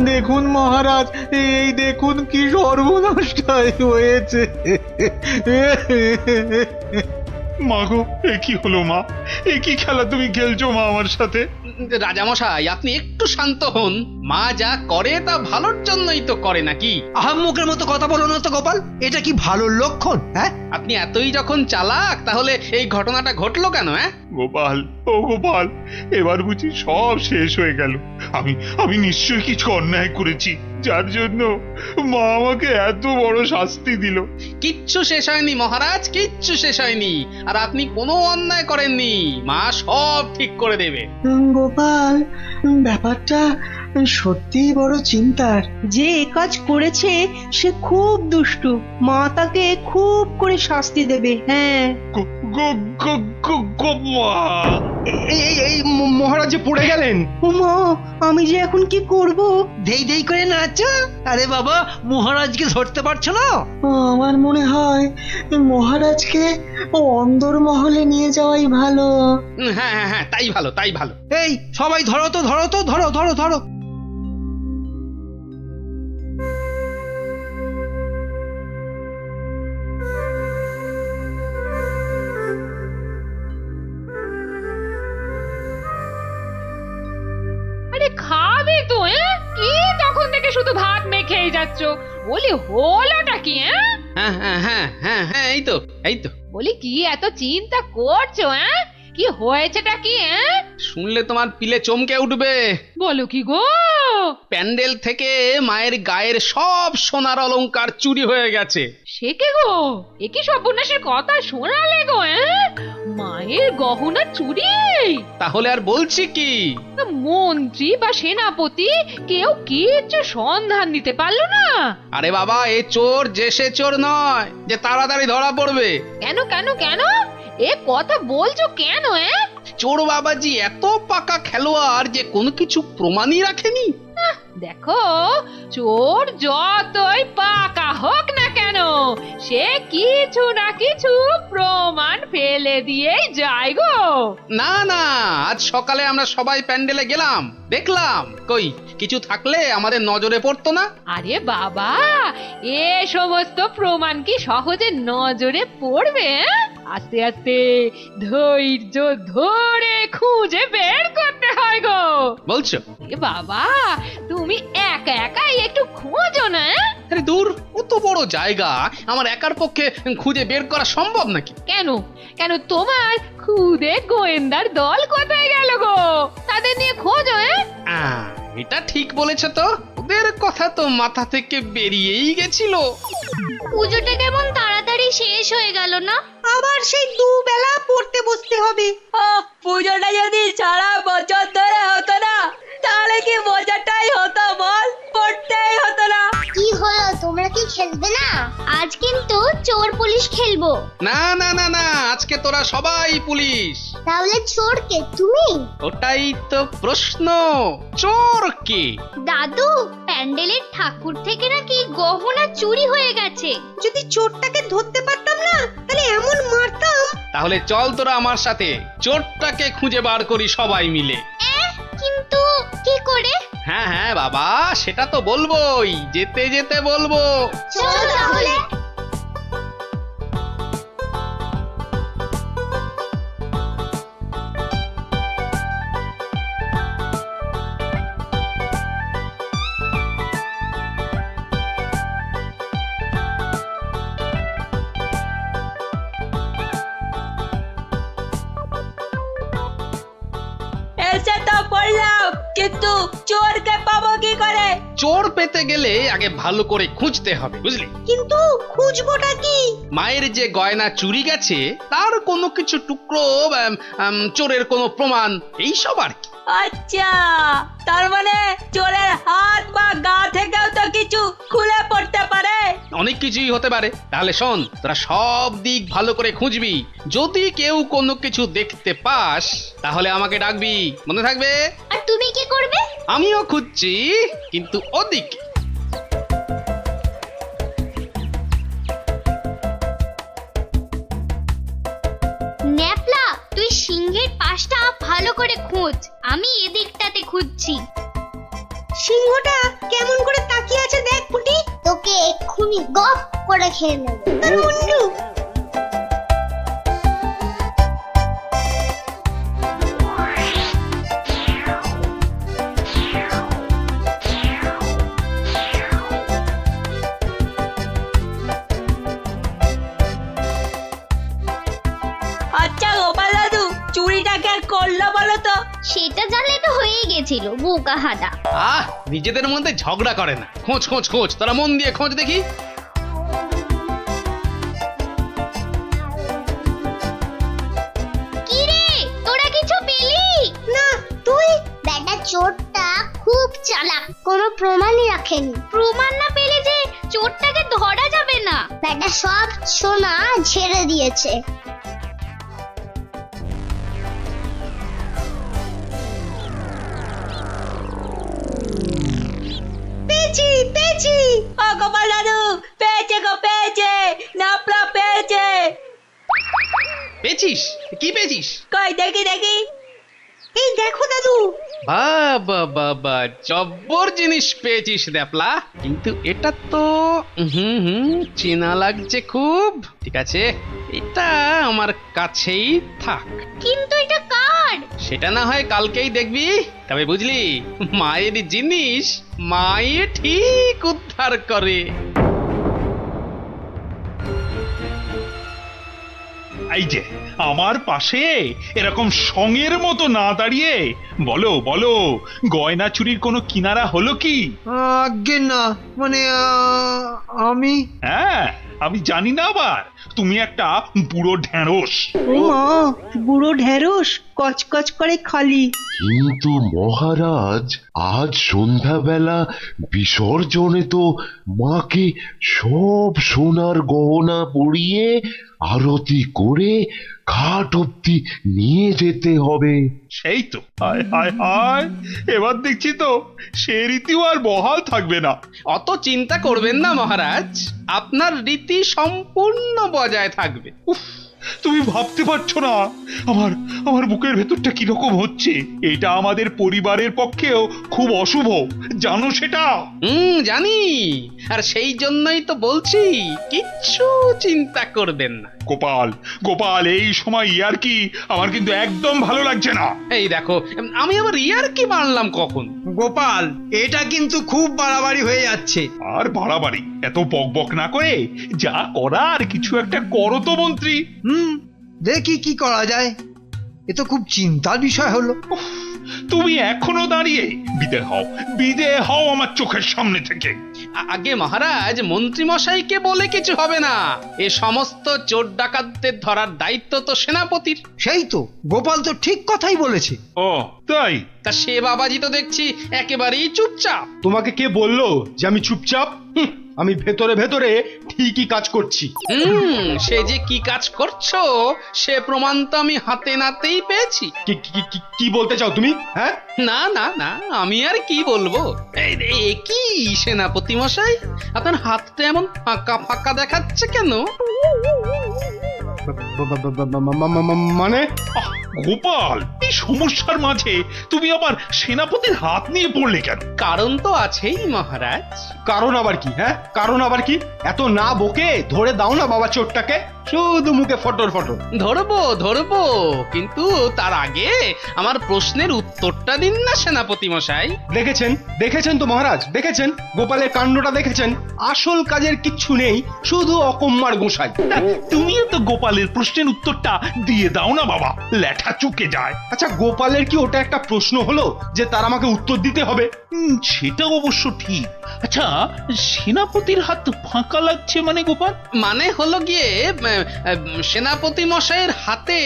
দেখুন মহারাজ, এই দেখুন কি সর্বনাশটাই হয়েছে।
মা গো, এ কি হলো মা? এ কি খেলা তুমি খেলছো মা আমার সাথে?
রাজামশাই, আপনি একটু শান্ত হন। মা যা করে তা ভালোর জন্যই তো করে নাকি?
আহাম্মকের মতো কথা বলো না তো গোপাল, এটা কি ভালো লক্ষণ? হ্যাঁ,
আপনি এতই যখন চালাক, তাহলে এই ঘটনাটা ঘটলো কেন?
গোপাল, ও গোপাল, এবার বুঝি সব শেষ হয়ে গেল। আমি নিশ্চয়ই কিছু অন্যায় করেছি, যার জন্য মা আমাকে এত বড় শাস্তি দিল।
কিচ্ছু শেষ হয়নি মহারাজ, কিচ্ছু শেষ হয়নি। আর আপনি কোনো অন্যায় করেননি, মা সব ঠিক করে দেবে।
গোপাল, ব্যাপারটা সত্যিই বড় চিন্তার। যে কাজ করেছে সে খুব দুষ্টু, মা তাকে খুব করে শাস্তি দেবে। হ্যাঁ,
এই মহারাজ পড়ে গেলেন।
মা, আমি যে এখন কি করব?
দেই দেই করে নাচো। আরে বাবা, মহারাজকে ধরতে পারছো না?
আমার মনে হয় মহারাজকে অন্দর মহলে নিয়ে যাওয়াই ভালো।
হ্যাঁ হ্যাঁ হ্যাঁ, তাই ভালো, তাই ভালো।
এই সবাই ধরো তো, ধরো তো, ধরো ধরো ধরো।
আরে খাবে তো? কি তখন থেকে শুধু ভাত মেখেই যাচ্ছ? বলি হলোটা কি?
হ্যাঁ হ্যাঁ হ্যাঁ হ্যাঁ হ্যাঁ, এই তো এই তো।
বলি কি এত চিন্তা করছো? কি হয়েছেটা কি?
শুনলে তোমার পিলে চমকে উঠবে।
বলো কি গো?
প্যান্ডেল থেকে মায়ের গায়ের সব সোনার অলংকার চুরি হয়ে গেছে।
সে কে গো? এ কি সর্বনাশের কথা শোনালে গো? মায়ের গহনা চুরি?
তাহলে আর বলছি কি?
মন্ত্রী বা সেনাপতি কেউ কিচ্ছু সন্ধান দিতে পারলো না?
আরে বাবা, এ চোর যে সে চোর নয় যে তাড়াতাড়ি ধরা পড়বে।
কেন কেন কেন? এ কথা বলছো কেন?
চোর বাবাজি এত পাকা খেলোয়াড় যে কোনো কিছু প্রমাণই রাখেনি।
দেখো, চোর যতই পাকা হোক না কেন, সে কিছু না কিছু প্রমাণ ফেলে দিয়েই যায় গো।
না না, আজ সকালে আমরা সবাই প্যান্ডেলে গেলাম, দেখলাম কই কিছু থাকলে আমাদের নজরে পড়তো না।
আরে বাবা, এ সমস্ত প্রমাণ কি সহজে নজরে পড়বে? আস্তে আস্তে ধৈর্য ধরে খুঁজে বের করতে হয় গো।
বলছো?
এ বাবা, তুমি একা একাই একটু খোঁজো না।
আরে দূর, অত বড় জায়গা আমার একার পক্ষে খুঁজে বের করা সম্ভব নাকি?
কেন কেন তোমার খুদে গোয়েন্দার দল কোথায় গেল গো? তাদের নিয়ে খোঁজো।
এটা ঠিক বলেছ তো, ওদের কথা তো মাথা থেকে বেরিয়েই গেছিল।
পুজোটা কেমন তাড়াতাড়ি শেষ হয়ে গেল না?
আবার সেই দুবেলা পড়তে বসতে হবে।
পুজোটা যদি সারা বছর ধরে হতো না তাহলে কি মজাটাই হতো বল, পড়তেই হতো না।
কি হলো, তোমরা কি খেলবে না? আজ কিন্তু চোর পুলিশ খেলবো।
না না না না, আজকে তোরা সবাই পুলিশ।
তাহলে চোর কে, তুমি?
ওটাই তো প্রশ্ন, চোর কে?
দাদু, প্যান্ডেলের ঠাকুর থেকে নাকি গহনা চুরি হয়ে গেছে।
যদি চোরটাকে ধরতে পারতাম না তাহলে এমন মারতাম।
তাহলে চল তোরা আমার সাথে চোরটাকে খুঁজে বার করি সবাই মিলে।
কিন্তু কি করে?
হ্যাঁ হ্যাঁ বাবা, সেটা তো বলবোই, যেতে যেতে বলবো।
চলো তাহলে।
এসে তো পড়লাম, কিন্তু চোরকে পাবো কি করে?
চোর পেতে গেলে আগে ভালো করে খুঁজতে হবে, বুঝলি?
কিন্তু খুঁজবোটা কি?
মায়ের যে গয়না চুরি গেছে তার কোনো কিছু টুকরো, চোরের কোনো প্রমাণ, এইসব আর কি।
আচ্ছা, তার মানে চোরের হাত বা গা থেকেও তো কিছু খুলে পড়তে পারে।
অনেক কিছুই হতে পারে। তাহলে শোন, তোরা সব দিক ভালো করে খুঁজবি, যদি কেউ কোনো কিছু দেখতে পাস তাহলে আমাকে ডাকবি, মনে থাকবে?
আর তুমি কি করবে?
আমিও খুঁজছি, কিন্তু ওদিকে।
ন্যাপলা, তুই সিংহের পাশটা ভালো করে খোঁজ, আমি এদিকটাতে খুঁজছি।
সিংহটা কেমন করে তাকিয়ে আছে দেখ পুটি।
তোকে এক্ষুনি গপ করে খেয়ে নেব।
আর মুন্ডু,
আচ্ছা গোপাল দাদু, চুরিটা কে করলো বলো তো?
সেটা জানলে তো হয়েই গেছিল, বোকা হাদা।
নিজেদের মধ্যে ঝগড়া করে না, খোঁজ খোঁজ খোঁজ, তোরা মন দিয়ে খোঁজ দেখি।
কি রে, তোরা কিছু পেলি? না, তুই? বেটা চোরটা খুব চালাক, কোনো প্রমাণই রাখেনি। প্রমাণ না পেলে যে চোরটাকে ধরা যাবে না। বেটা সব সোনা ছেড়ে দিয়েছে।
পেয়েছি পেয়েছি।
ও গোপাল দাদু, পেয়েছে গো, পেয়েছে, নাপলা পেয়েছে।
পেয়েছিস? কি পেয়েছিস?
কই দেখি দেখি।
এই দেখো দাদু।
বাবা বাবা, জব্বর জিনিস পেয়েছিস দ্যাপলা, কিন্তু এটা তো চেনা লাগছে খুব। ঠিক আছে, এটা আমার কাছেই থাক।
কিন্তু এটা কার?
সেটা না হয় কালকেই দেখবি। তবে বুঝলি, মায়ের জিনিস মায়ে ঠিক উদ্ধার করে।
এই যে আমার পাশে এরকম সঙের মতো না দাঁড়িয়ে বলো বলো, গয়না চুরির কোনো কিনারা হলো কি?
আজ্ঞে না, মানে আমি।
হ্যাঁ, আমি জানি না আবার, তুমি একটা বুড়ো ঢেঁড়স।
ও মা, বুড়ো ঢেঁড়স, কচকচ করে খালি।
কিন্তু মহারাজ, আজ সন্ধ্যাবেলা বিসর্জনে তো মাকে সব সোনার গহনা পরিয়ে আরতি করে ঘাট অব্দি নিয়ে যেতে হবে।
সেই তো, হায় হায় হায়, এবার দেখছি তো সে রীতিও আর বহাল থাকবে না।
অত চিন্তা করবেন না মহারাজ, আপনার রীতি সম্পূর্ণ বজায় থাকবে। উফ,
তুমি ভাবতে পারছো না আমার আমার বুকের ভেতরটা কিরকম হচ্ছে। এটা আমাদের পরিবারের পক্ষেও খুব অশুভ, জানো সেটা?
জানি, আর সেই জন্যই তো বলছি কিচ্ছু চিন্তা করবেন না।
গোপাল, গোপাল, এই সময় ইয়ার কি আমার কিন্তু একদম ভালো লাগছে না।
এই দেখো, আমি আবার ইয়ার কি মারলাম কখন?
গোপাল, এটা কিন্তু খুব বাড়াবাড়ি হয়ে যাচ্ছে।
আর বাড়াবাড়ি এত বকবক না করে যা করার কিছু একটা করো তো মন্ত্রী।
দেখি কি করা যায়। এ তো খুব চিন্তার বিষয় হলো।
তুমি এখনো দাঁড়িয়ে? বিদে হও আমার চোখের সামনে থেকে।
আগে মহারাজ, মন্ত্রী মশাইকে বলে কিছু হবে না। এ সমস্ত চোর ডাকাতদের ধরার দায়িত্ব তো সেনাপতির।
সেই তো, গোপাল তো ঠিক কথাই বলেছে।
ও তাই?
তা সে বাবাজি তো দেখছি একেবারেই চুপচাপ।
তোমাকে কে বললো যে আমি চুপচাপ? আমি ভেতরে ভেতরে ঠিকই কাজ করছি।
সে যে কি কাজ করছো সে প্রমাণ তো আমি হাতে নাতেই পেয়েছি।
কি বলতে চাও তুমি? হ্যাঁ,
না না না, আমি আর কি বলবো। কি সেনাপতি মশাই, আপনার হাতটা এমন ফাঁকা ফাঁকা দেখাচ্ছে কেন?
মানে
গোপাল, এই সমস্যার মাঝে তুমি আবার সেনাপতির হাত নিয়ে পড়লে কেন?
কারণ তো আছেই মহারাজ।
কারণ আবার কি? হ্যাঁ, কারণ আবার কি? এত না বকে ধরে দাও না বাবা চোরটাকে, শুধু মুখে ফটর ফটর।
ধরবো, কিন্তু তার আগে আমার প্রশ্নের উত্তরটা দিন না সেনাপতি মশাই।
দেখেছেন তো মহারাজ, দেখেছেন গোপালের কাণ্ডটা দেখেছেন। আসল কাজের কিচ্ছু নেই, শুধু অকম্মার গোসাই।
তুমিও তো গোপালের প্রশ্নের উত্তরটা দিয়ে দাও না বাবা, লেঠা চুকে যায়।
আচ্ছা, গোপালের কি ওটা একটা প্রশ্ন হলো যে তার আমাকে উত্তর দিতে হবে?
সেটা অবশ্য ঠিক। আচ্ছা, সেনাপতির হাত ফাঁকা লাগছে মানে গোপাল?
মানে হলো গিয়ে সেনাপতি মশাইয়ের হাতে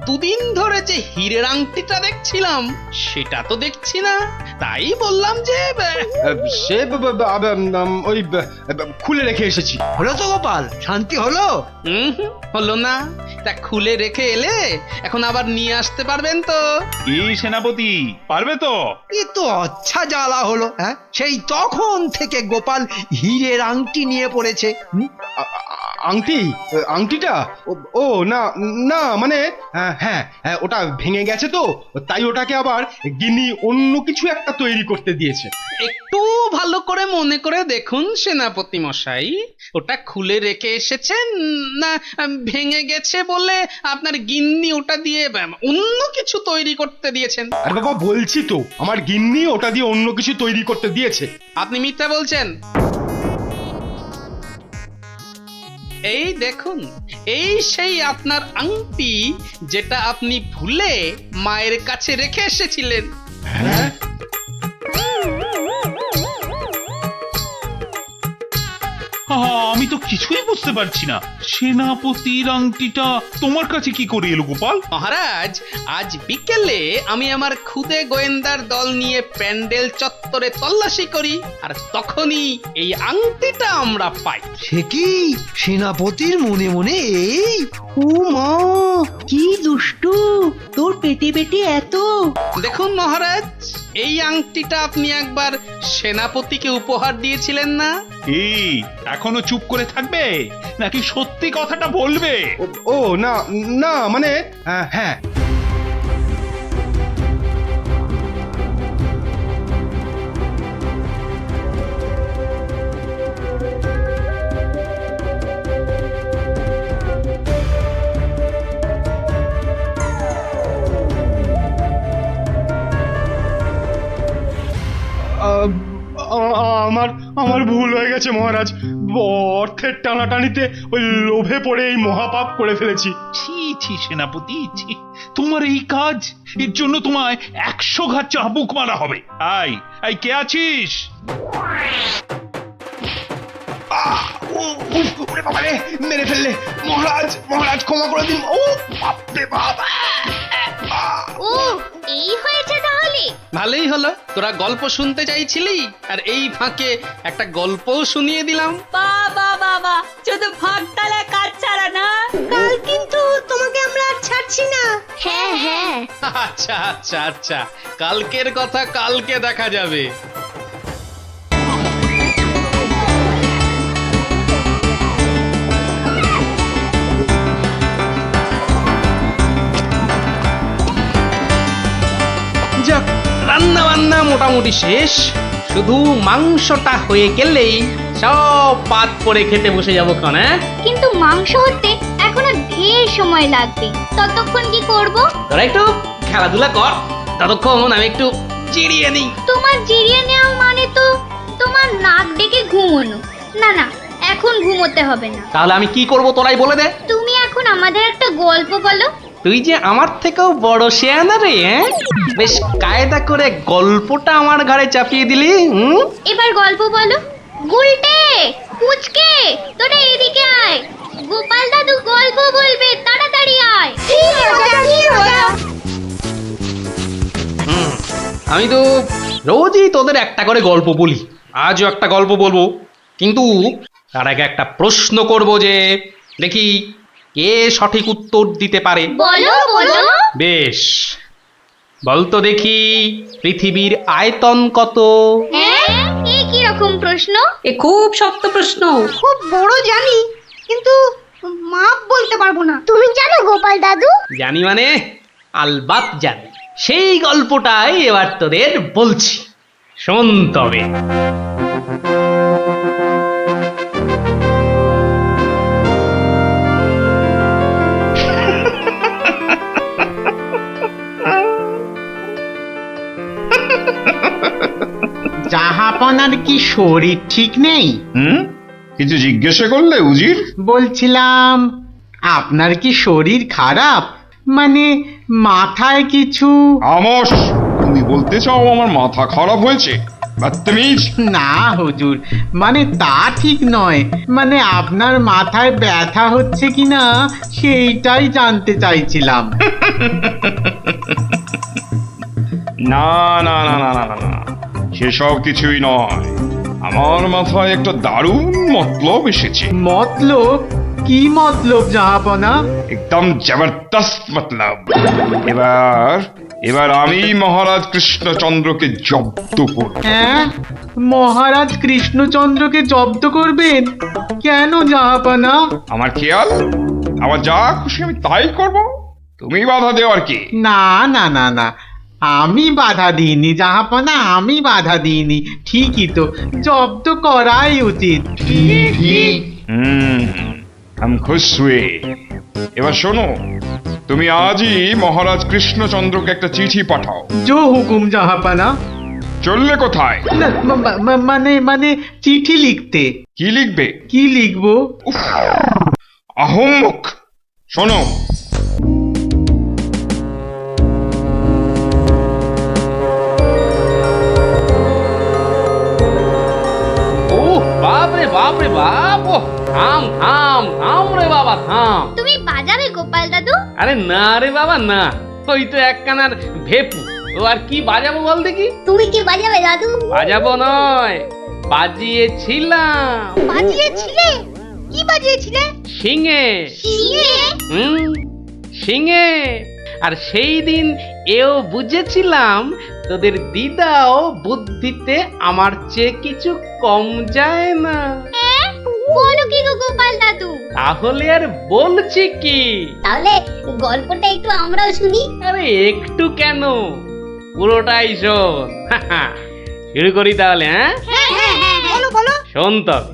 দুদিন ধরে যে হীরের আংটিটা দেখছিলাম সেটা তো দেখছি না, তাই বললাম যে
সে ওই খুলে রেখে এসেছি।
হলো তো গোপাল, শান্তি হলো?
হলো না। তা খুলে রেখে এলে এখন আবার নিয়ে আসতে পারবেন তো?
এই সেনাপতি পারবে তো?
এ তো আচ্ছা জ্বালা হলো। হ্যাঁ, সেই তখন থেকে গোপাল হীরের আংটি নিয়ে পড়েছে।
আংটিটা? ও না না, মানে হ্যাঁ, ওটা ভেঙে গেছে তো, তাই ওটাকে আবার গিন্নি অন্য কিছু একটা তৈরি করতে দিয়েছে।
একটু ভালো করে মনে করে দেখুন সেনাপতি মশাই, ওটা খুলে রেখে এসেছেন না ভেঙে গেছে বলে আপনার গিন্নি ওটা দিয়ে অন্য কিছু তৈরি করতে দিয়েছেন?
আর বাবা বলছি তো, আমার গিন্নি ওটা দিয়ে অন্য কিছু তৈরি করতে দিয়েছে।
আপনি মিথ্যা বলছেন। এই দেখুন, এই সেই আপনার আংটি যেটা আপনি ভুলে মায়ের কাছে রেখে এসেছিলেন।
হ্যাঁ,
আমি তো কিছুই বুঝতে পারছি না, সেনাপতির আংটিটা তোমার কাছে কি করে এলো গোপাল?
মহারাজ, আজ বিকেলে আমি আমার খুদে গোয়েন্দার দল নিয়ে প্যান্ডেল চত্বরে তল্লাশি করি, আর তখনই এই আংটিটা আমরা পাই।
সে কি সেনাপতির মনে মনে এই?
ও মা, কি দুষ্টু, তোর পেটে পেটে এত।
দেখুন মহারাজ, এই আংটিটা আপনি একবার সেনাপতিকে উপহার দিয়েছিলেন না?
এই এখনো চুপ করে থাকবে নাকি সত্যি কথাটা বলবে?
ও না না, মানে হ্যাঁ, আমার ভুল হয়ে গেছে মহারাজ। অর্থের টানাটানিতে ওই লোভে পড়ে এই মহাপাপ করে ফেলেছি।
ছি সেনাপতি, ছি, তোমার এই কাজ, এর জন্য তোমায় 100 ঘা চাবুক মারা হবে। আই কে আছিস?
মেরে ফেললে মহারাজ, ক্ষমা করে দিন। ও বাপরে বাপ!
ও, এই হয়েছে তাহলে?
ভালোই হলো, তোরা গল্প শুনতে চাইছিলি আর এই ফাঁকে একটা গল্পও শুনিয়ে দিলাম।
বাবা, শুধু ফাঁক তালে কাজ ছাড়া না।
কাল কিন্তু তোমাকে আমরা আর ছাড়ছি না। হ্যাঁ,
আচ্ছা, কালকের কথা কালকে দেখা যাবে। মোটামুটি শেষ, শুধু মাংসটা হয়ে গেলেই সব পাত করে খেতে বসে যাবো ক্ষণ। হ্যাঁ,
কিন্তু মাংস হতে এখনো ঢের সময় লাগবে, ততক্ষণ কি করব?
তোরা একটু খেলাধুলা কর, ততক্ষণ আমি একটু চিড়িয়ে নিই।
তোমার জিরিয়ে নেওয়া মানে তো তোমার নাক ডেকে ঘুমোনো। না না, এখন ঘুমোতে হবে না।
তাহলে আমি কি করব তোরাই বলে দে।
তুমি এখন আমাদের একটা গল্প বলো।
তুই যে আমার থেকেও বড় শেয়ানা রে, হ্যাঁ? বেশ কায়দা করে গল্পটা আমার ঘাড়ে চাপিয়ে দিলি।
এবার গল্প বলো। গুলটে, পুচকে, তোরা এদিকে আয়। গোপাল দাদু গল্প বলবে, তাড়াতাড়ি আয়।
আমি তো রোজই তোদের একটা করে গল্প বলি, আজও একটা গল্প বলবো, কিন্তু তার আগে একটা প্রশ্ন করব, যে দেখি কে সঠিক উত্তর দিতে পারে।
বলো বলো।
বেশ, বলতো দেখি পৃথিবীর আয়তন কত?
হ্যাঁ, এ কি রকম প্রশ্ন?
এ খুব শক্ত প্রশ্ন।
খুব বড় জানি, কিন্তু মাপ বলতে পারবো না।
তুমি জানো গোপাল দাদু?
জানি মানে আলবাত জানি। সেই গল্পটাই এবার তোদের বলছি, শোন তবে।
জাহাপনার কি শরীর ঠিক নেই?
কিছু জিজ্ঞাসা করলে উজির?
বলছিলাম আপনার কি শরীর খারাপ, মানে মাথায় কিছু?
আমস, তুমি বলতে চাও আমার মাথা খারাপ হয়েছে? বদতমিজ।
না হুজুর, মানে তা ঠিক নয়, মানে আপনার মাথায় ব্যথা হচ্ছে কিনা সেইটাই জানতে চাইছিলাম।
না না না না না না না, সেসব কিছুই নয়। আমার মাথায় একটা দারুণ মতলব এসেছে।
মতলব? কি মতলব জাহাপনা?
একদম জবরদস্ত মতলব। এবার আমি মহারাজ কৃষ্ণচন্দ্রকে জব্দ করব।
হ্যাঁ, মহারাজ কৃষ্ণচন্দ্রকে জব্দ করবেন? কেন জাহাপনা?
আমার খেয়াল, আমার যা খুশি আমি তাই করব, তুমি বাধা দেওয়ার কি?
না না না না, আমি বাধা দিইনি জাহাপনা, আমি বাধা দিইনি। ঠিকই তো, জব্দ করাই উচিত।
हम खुश हुए। এবার শোনো, তুমি আজই মহারাজ কৃষ্ণচন্দ্রকে একটা চিঠি পাঠাও।
জো হুকুম জাহাপনা।
চললে কোথায়?
না, মানে চিঠি লিখতে।
কি লিখবে?
কি লিখবো?
আহম্মক। শোনো,
বাপ রে বাপ রে বাপ, থাম থাম থাম রে বাবা, থাম।
তুমি বাজাবে গোপাল দাদু?
আরে না রে বাবা না, ওই তো একখানার ভেপু, ও আর কি বাজাবো বল দেখি।
তুমি কি বাজাবে দাদু?
বাজাবো নয়, বাজিয়েছিলাম।
বাজিয়েছিলে? কি বাজিয়েছিলে?
শিঙে।
শিঙে?
শিঙে। আর সেই দিন এও বুঝেছিলাম তোদের দিদাও বুদ্ধিতে আমার চেয়ে কিছু কম যায় না।
বলো কি গো গোপাল দাদু?
তাহলে আর বলছি কি,
তাহলে গল্পটা একটু আমরাও শুনি।
আরে একটু কেন, পুরোটাই শোন। শুরু করি তাহলে। হ্যাঁ,
বলো বলো।
শোন তবে।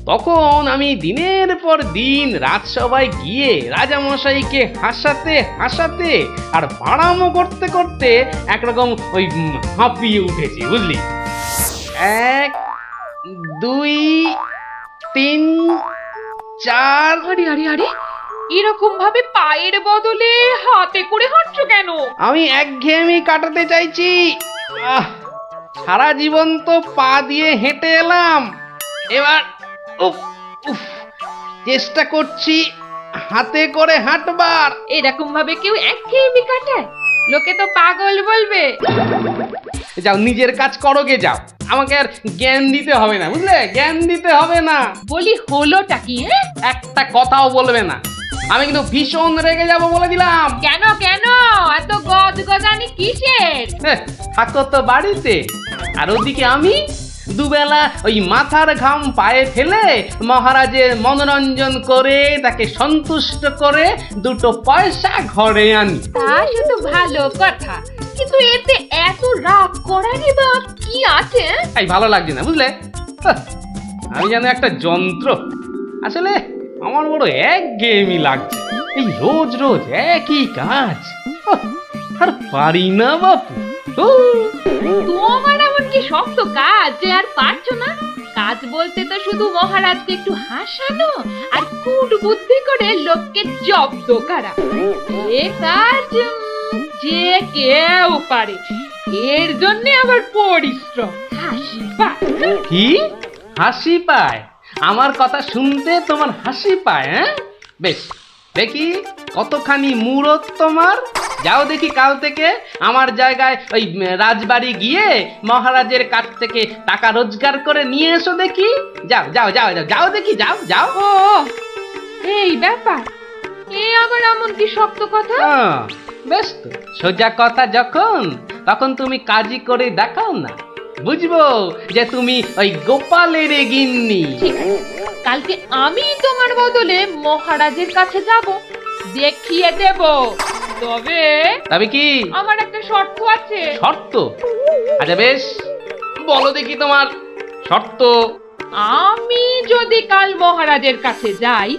তখন আমি দিনের পর দিন রাজসভায় গিয়ে রাজামশাইকে হাসাতে হাসাতে আর বাড়ামো করতে করতে একরকম ওই হাঁপিয়ে উঠেছি, বুঝলি। 1 2 3 4।
আরে আরে আরে, এরকম ভাবে পায়ের বদলে হাতে করে হাঁটছো কেন?
আমি একঘেয়েমি কাটাতে চাইছি। সারা জীবন তো পা দিয়ে হেঁটে এলাম, এবার উফ উফ চেষ্টা করছি হাতে করে হাঁটবার।
এরকম ভাবে কেউ একঘেয়েমি কাটায়? লোকে তো পাগল বলবে।
যাও, নিজের কাজ করো গে, যাও। আমাকে আর জ্ঞান দিতে হবে না, বুঝলে, জ্ঞান দিতে হবে না।
বলি হলোটা কি?
একটা কথাও বলবে না, আমি কিন্তু ভীষণ রেগে যাব বলে দিলাম।
কেন কেন এত গদগদানি কিসের?
থাকো তো বাড়িতে, আর ওদিকে আমি দুবেলা ওই মাথার ঘাম পায়ে ফেলে মহারাজের মনোরঞ্জন করে তাকে সন্তুষ্ট করে 2 পয়সা ঘরে আনি।
তা শুধু ভালো কথা, কিন্তু এতে এত রাগ করারই বা কি আছে?
এই ভালো লাগছে না বুঝলে? হাহ, আমি যেন একটা যন্ত্র। আসলে আমার বড় একঘেয়েমি লাগছে, এই রোজ রোজ একই কাজ। হাহ, আর পারি না বাপু।
তোমার এমন কি শক্ত কাজ যে আর পারছো না? কাজ বলতে তো শুধু মহারাজকে একটু হাসানো আর কুট বুদ্ধি করে লোককে জব্দ করা। এ কাজ যে কেউ পারে, এর জন্য আবার পরিশ্রম। হাসি পায়।
কি হাসি পায়? আমার কথা শুনতে তোমার হাসি পায়? হ্যাঁ, বেশ দেখি কতখানি মুরত তোমার। যাও দেখি কাল থেকে আমার জায়গায় ওই রাজবাড়ি গিয়ে মহারাজের কাছ থেকে টাকা রোজগার করে নিয়ে এসো দেখি। যাও যাও যাও যাও যাও দেখি, যাও যাও।
ও এই ব্যাপার, এ আবার এমন কি শক্ত কথা?
বেশ তো, সোজা কথা যখন তখন তুমি কাজই করে দেখাও না, বুঝবো যে তুমি ওই গোপালের গিন্নি।
ঠিক আছে, কালকে আমি তোমার বদলে মহারাজের কাছে যাব, দেখিয়ে দেব। তবে
কি
আমার একটা শর্ত আছে।
শর্ত? আচ্ছা বেশ, বলো দেখি তোমার শর্ত।
আমি যদি কাল মহারাজের কাছে যাই,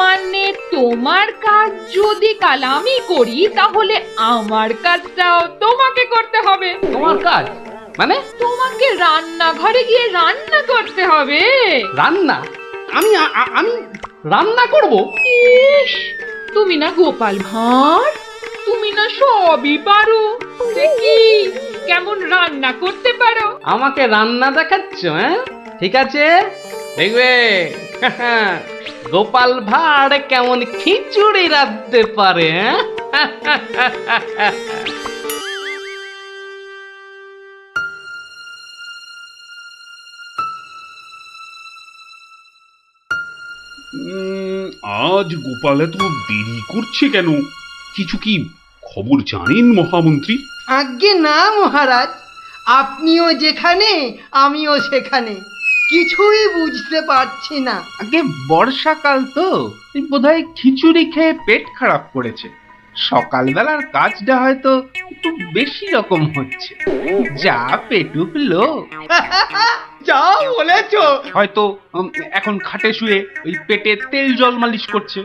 মানে তোমার কাজ যদি কাল আমি করি, তাহলে আমার কাজটাও তোমাকে করতে হবে।
তোমার কাজ মানে?
তোমাকে রান্নাঘরে গিয়ে রান্না করতে হবে।
রান্না? আমি আমি রান্না করব?
ইস, তুমি না গোপাল ভাঁড়, তুমি না সবই পারো। দেখি কেমন রান্না করতে পারো।
আমাকে রান্না দেখাচ্ছ? হ্যাঁ, ঠিক আছে, দেখবে গোপাল ভাঁড় কেমন খিচুড়ি রাঁধতে পারে। হ্যাঁ,
আজ গোপাল এত দেরি করছে কেন? কিছু কি খবর জানেন মহামন্ত্রী?
আজ্ঞে না মহারাজ, আপনিও যেখানে আমিও সেখানে, কিছুই বুঝতে পারছি না।
আগে বর্ষাকাল তো, বোধহয় খিচুড়ি খেয়ে পেট খারাপ করেছে। সকালবেলার কাজটা হয়তো একটু বেশি রকম হচ্ছে, যা পেটুক লোক।
যা বলেছো।
হয়তো এখন খাটে শুয়ে ওই পেটে তেল জল মালিশ করছে।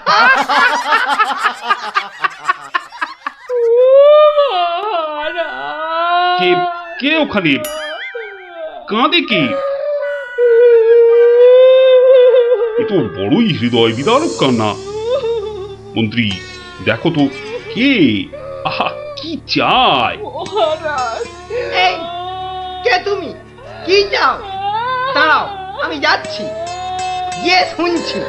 কে কে ওখানে কাঁদে? কে? এ তো বড়ই হৃদয় বিদারক কান্না। মন্ত্রী দেখো তো কে? আহা, কি চায়?
এই, কে তুমি? কি চাও? দাঁড়াও, আমি যাচ্ছি, গিয়ে শুনছি।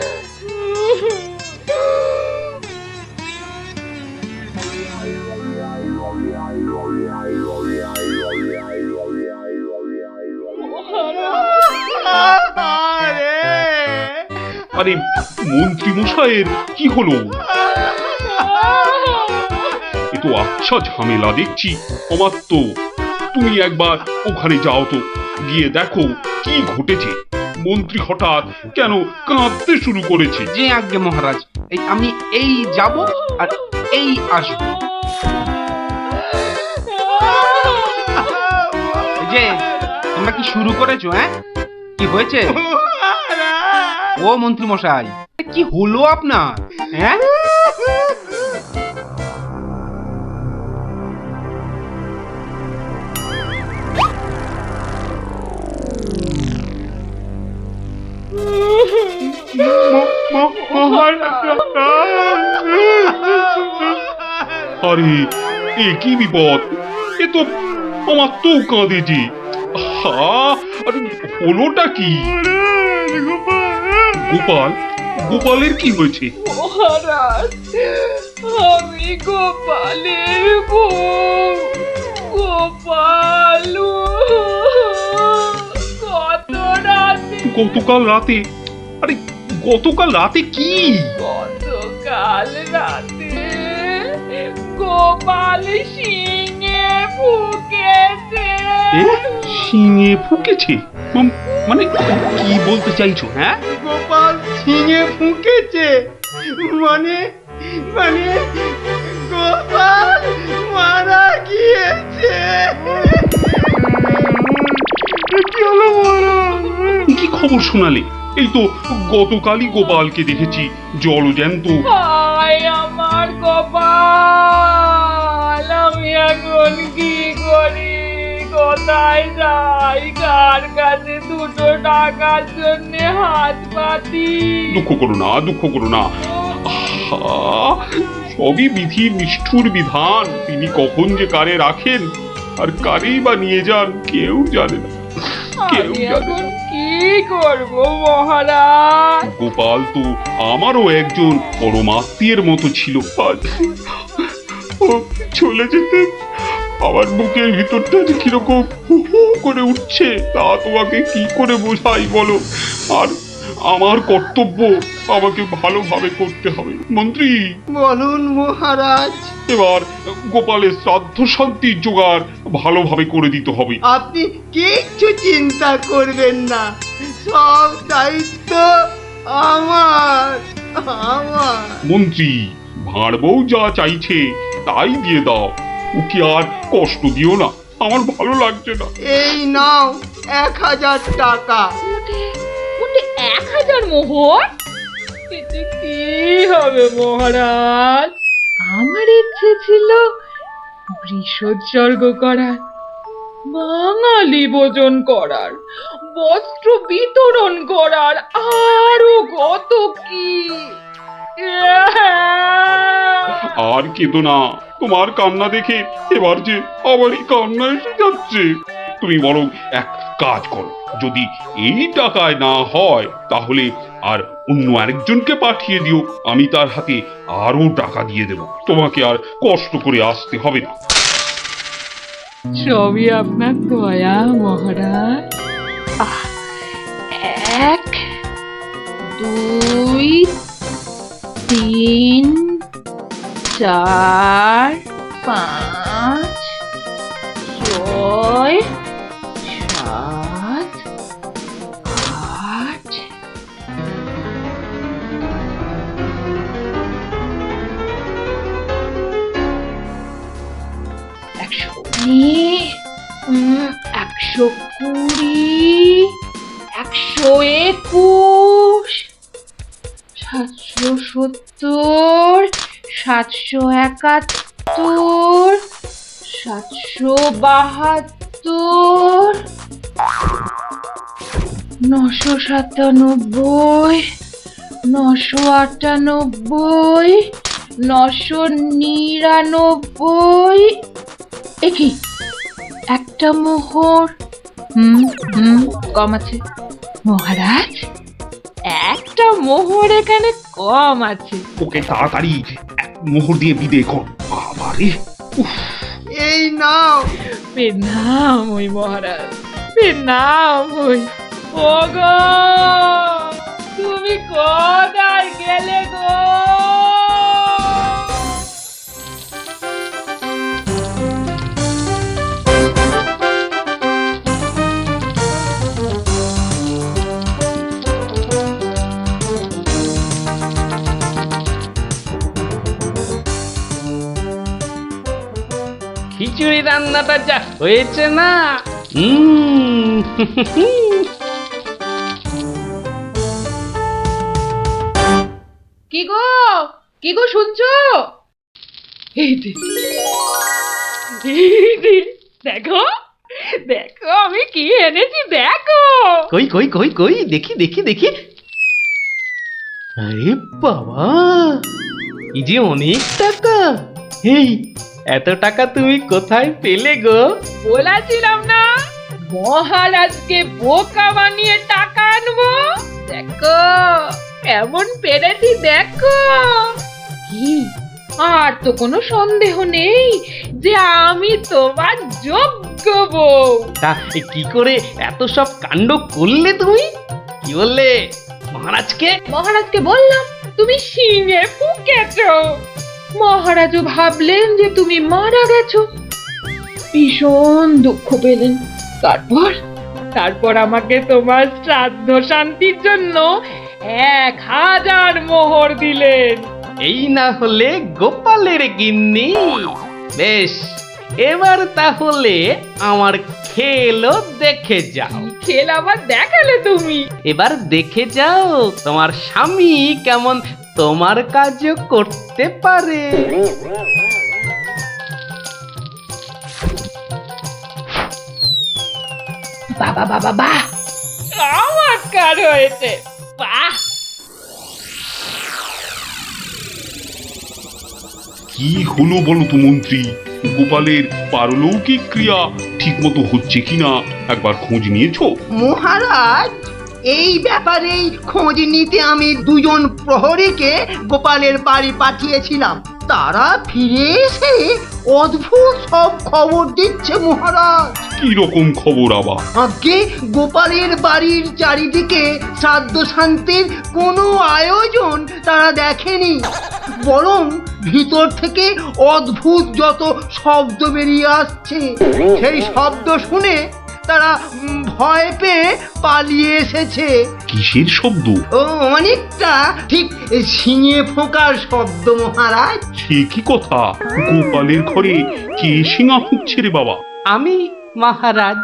আরে মন্ত্রী মশাইয়ের কি হলো? এ তো আচ্ছা ঝামেলা দেখছি। অমাত্য, তুমি একবার ওখানে যাও তো, গিয়ে দেখো কি ঘটেছে। মন্ত্রী হঠাৎ কেন কাঁদতে শুরু করেছে?
যে আজ্ঞে মহারাজ, এই আমি এই যাব আর এই আসব। যে তোমরা কি শুরু করেছো? হ্যাঁ, কি হয়েছে? ও মন্ত্রী মশাই, কি হলো আপনার? হ্যাঁ,
আরে এ কি বিপদ! এ তো অমাত্য কাঁদে যে। আরে হলোটা কি? গোপাল, গোপালের কি হয়েছে?
মহারাজ, আমি গোপালের বউ। গোপাল
গতকাল রাতে? আরে গতকাল রাতে কি?
গতকাল রাতে গোপাল শিঙে ফুকেছে।
শিঙে ফুকেছে? মানে কি বলতে চাইছো? হ্যাঁ,
গোপাল শিঙে ফুকেছে মানে মানে গোপাল
মারা গিয়েছে।
কি হলো মহারাজ? কি খবর শোনালে? এই তো গতকালই গোপালকে দেখেছি জলজ্যান্ত।
হায় আমার কপাল, আমি এখন কি করি, কোথায় যাই, কার কাছে দুটো টাকার জন্য হাত পাতি?
দুঃখ করো না, দুঃখ করো না। আহা, সবই বিধির নিষ্ঠুর বিধান। তিনি কখন যে কারে রাখেন আর কারেই বা নিয়ে যান কেউ জানে না, কেউ
আমি
জানে
এখন
না।
কি করব মহারাজ?
গোপাল তো আমারও একজন পরমাত্মীয়ের মতো ছিল। আজ ও চলে যেতে আমার বুকের ভিতরটা যে কিরকম হু হু করে উঠছে তা তোমাকে কি করে বোঝাই বলো। আর আমার কর্তব্য আমাকে ভালোভাবে করতে হবে। মন্ত্রী,
বলুন মহারাজ।
এবার গোপালের শ্রাদ্ধ শান্তির জোগাড় ভালোভাবে করে দিতে হবে।
আপনি কিচ্ছু চিন্তা করবেন না, সব দায়িত্ব আমার।
মন্ত্রী, ভাঁড় বউ যা চাইছে তাই দিয়ে দাও, ওকে আর কষ্ট দিও না, আমার ভালো লাগছে না।
এই নাও 1000 টাকা।
মোটে 1000 মোহর? এতে কি হবে মহারাজ? আমার ইচ্ছে ছিল বৃষোৎসর্গ করার, বাঙালি ভোজন করার, বস্ত্র বিতরণ করার, আরো কত কি।
আর কেঁদো না, তোমার কান্না দেখে এবার যে আমারই কান্না এসে যাচ্ছে। তুমি বরং এক কাজ করো, যদি এই টাকায় না হয় তাহলে আর অন্য আরেকজনকে পাঠিয়ে দিও, আমি তার হাতে আরো টাকা দিয়ে দেব, তোমাকে আর কষ্ট করে আসতে হবে না।
সবই আপনার দয়া মহারাজ। 1 2 3 4 5 6 7 8 119 120 121 770 771 772 997 998 999। একই একটা মোহর কম আছে মহারাজ, একটা মোহর এখানে কম আছে।
ওকে তাড়াতাড়ি এক মোহর দিয়ে বিদে কর। বাবারে,
এই নাও।
প্রণাম ওই মহারাজ, প্রণাম ওই। ওগো, তুমি কোথায় গেলে গো?
খিচুড়ি রান্নাটা যা হয়েছে না,
কি গো, কি গো শুনছো? এই যে, দেখো দেখো আমি কি এনেছি, দেখো।
কই কই কই কই দেখি দেখি দেখি। আরে বাবা, এই যে অনেক টাকা। এই এত টাকা তুমি কোথায় পেলে গো?
বলেছিলাম না মহারাজকে বোকা বানিয়ে টাকা আনবো। দেখো কেমন পেরেছি, দেখো। কি, আর তো কোনো সন্দেহ নেই যে আমি তোমার যোগ্য বউ।
তা কি করে এত সব কাণ্ড করলে তুমি? কি বললে মহারাজকে?
মহারাজকে বললাম তুমি শিঙে ফুকেছো। মহারাজও ভাবলেন যে তুমি মারা গেছো, ভীষণ দুঃখ পেলেন। তারপর আমাকে তোমার শ্রাদ্ধ শান্তির জন্য 1000 মোহর দিলেন।
এই না হলে গোপালের গিন্নি। বেশ, এবার তাহলে আমার খেলও দেখে যাও।
খেল আবার দেখালে তুমি?
এবার দেখে যাও তোমার স্বামী কেমন তোমার কাজও করতে পারে।
বাবা বাবা বাহ, চমৎকার হয়েছে, বাহ।
কি হলো বলো তো মন্ত্রী, গোপালের পারলৌকিক ক্রিয়া ঠিক মতো হচ্ছে কিনা একবার খোঁজ নিয়েছো?
মহারাজ, এই ব্যাপারেই খোঁজ নিতে আমি দুজন প্রহরীকে গোপালের বাড়ি পাঠিয়েছিলাম। তারা ফিরে এসে অদ্ভুত সব খবর দিচ্ছে মহারাজ।
কি রকম খবর আবার?
আগে গোপালের বাড়ির চারিদিকে শ্রাদ্ধ শান্তির কোনো আয়োজন তারা দেখেনি, বরং ভিতর থেকে অদ্ভুত যত শব্দ বেরিয়ে আসছে, সেই শব্দ শুনে তারা ভয় পেয়ে পালিয়ে এসেছে।
কিসের শব্দ?
ও অনেকটা ঠিক শিঙে ফোঁকার শব্দ মহারাজ।
সে কি কথা? গোপালের ঘরে কে শিঙা ফুঁকছে রে বাবা?
আমি মহারাজ।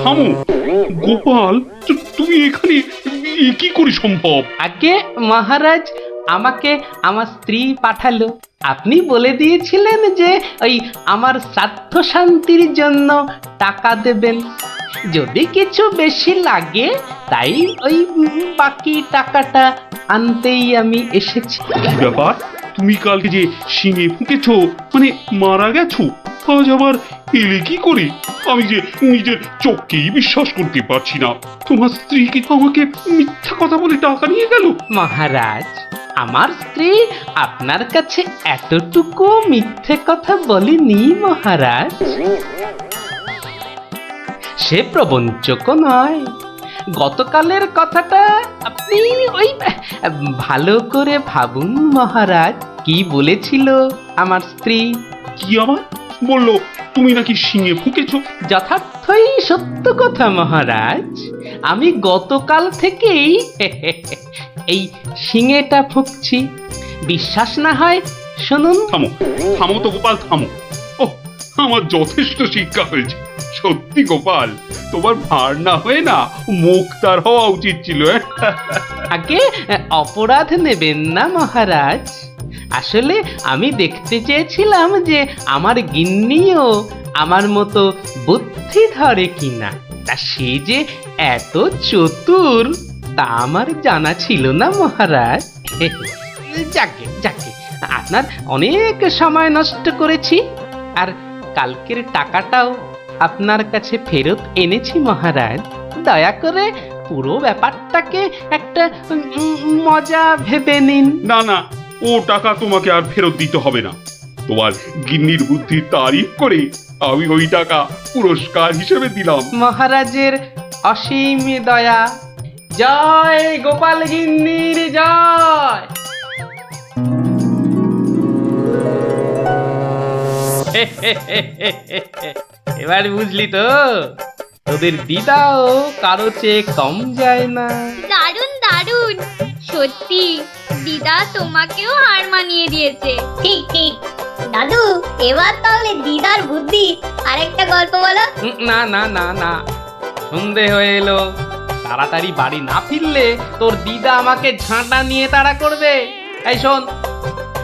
থামো গোপাল, তুমি এখানে কি করে সম্ভব?
আগে মহারাজ, আমাকে আমার স্ত্রী পাঠালো। আপনি বলে দিয়েছিলেন যে ওই আমার শ্রাদ্ধ শান্তির জন্য টাকা দেবেন, যদি কিছু বেশি লাগে তাই ওই বাকি টাকাটা আনতেই আমি এসেছি।
কি ব্যাপার, তুমি কালকে যে শিঙে ফুঁকেছো মানে মারা গেছো, আজ আবার এলে কি করে? আমি যে নিজের চোখকেই বিশ্বাস করতে পারছি না। তোমার স্ত্রী কি আমাকে মিথ্যা কথা বলে টাকা নিয়ে গেল?
মহারাজ, আমার স্ত্রী আপনার কাছে এতটুকু মিথ্যে কথা বলেনি মহারাজ। সে প্রবঞ্চক নয়। গতকালের কথাটা আপনি ওই ভালো করে ভাবুন মহারাজ, কি বলেছিল আমার স্ত্রী।
কি আবার বললো? তুমি নাকি শিঙে ফুঁকেছো?
যথার্থই সত্য কথা মহারাজ। আমি গতকাল থেকেই এই শিঙেটা ফুঁকছি। বিশ্বাস না হয় শুনুন।
থামো থামো তো গোপাল, থামো। ও, আমার যথেষ্ট শিক্ষা হয়েছে। সত্যি গোপাল, তোমার ভার না হয়ে না মুখ তার হওয়া উচিত ছিল।
আগে অপরাধ নেবেন না মহারাজ। আসলে আমি দেখতে চেয়েছিলাম যে আমার গিন্নিও আমার মতো বুদ্ধি ধরে কিনা। তা সে যে এত চতুর তা আমার জানা ছিল না মহারাজ। যাকে যাকে, আপনার অনেক সময় নষ্ট করেছি, আর কালকের টাকাটাও আপনার কাছে ফেরত এনেছি মহারাজ। দয়া করে পুরো ব্যাপারটাকে একটা মজা ভেবে নিন।
না না, ও টাকা তোমাকে আর ফেরত দিতে হবে না। তোমার গিন্নির বুদ্ধির তারিফ করে আমি ওই টাকা পুরস্কার হিসেবে দিলাম।
মহারাজের অসীম দয়া। জয় গোপাল গিন্নির জয়। এবার বুঝলি তো, তোদের দিদাও কারো চেয়ে কম যায় না।
দারুণ দারুণ, সত্যি দিদা তোমাকেও হার মানিয়ে দিয়েছে। ঠিক ঠিক দাদু, এবার তাহলে দিদার বুদ্ধি আরেকটা গল্প বলো।
না না না না, সন্ধে হয়ে এলো। তাড়াতাড়ি বাড়ি না ফিরলে তোর দিদা আমাকে ঝাঁটা নিয়ে তাড়া করবে। এই শোন,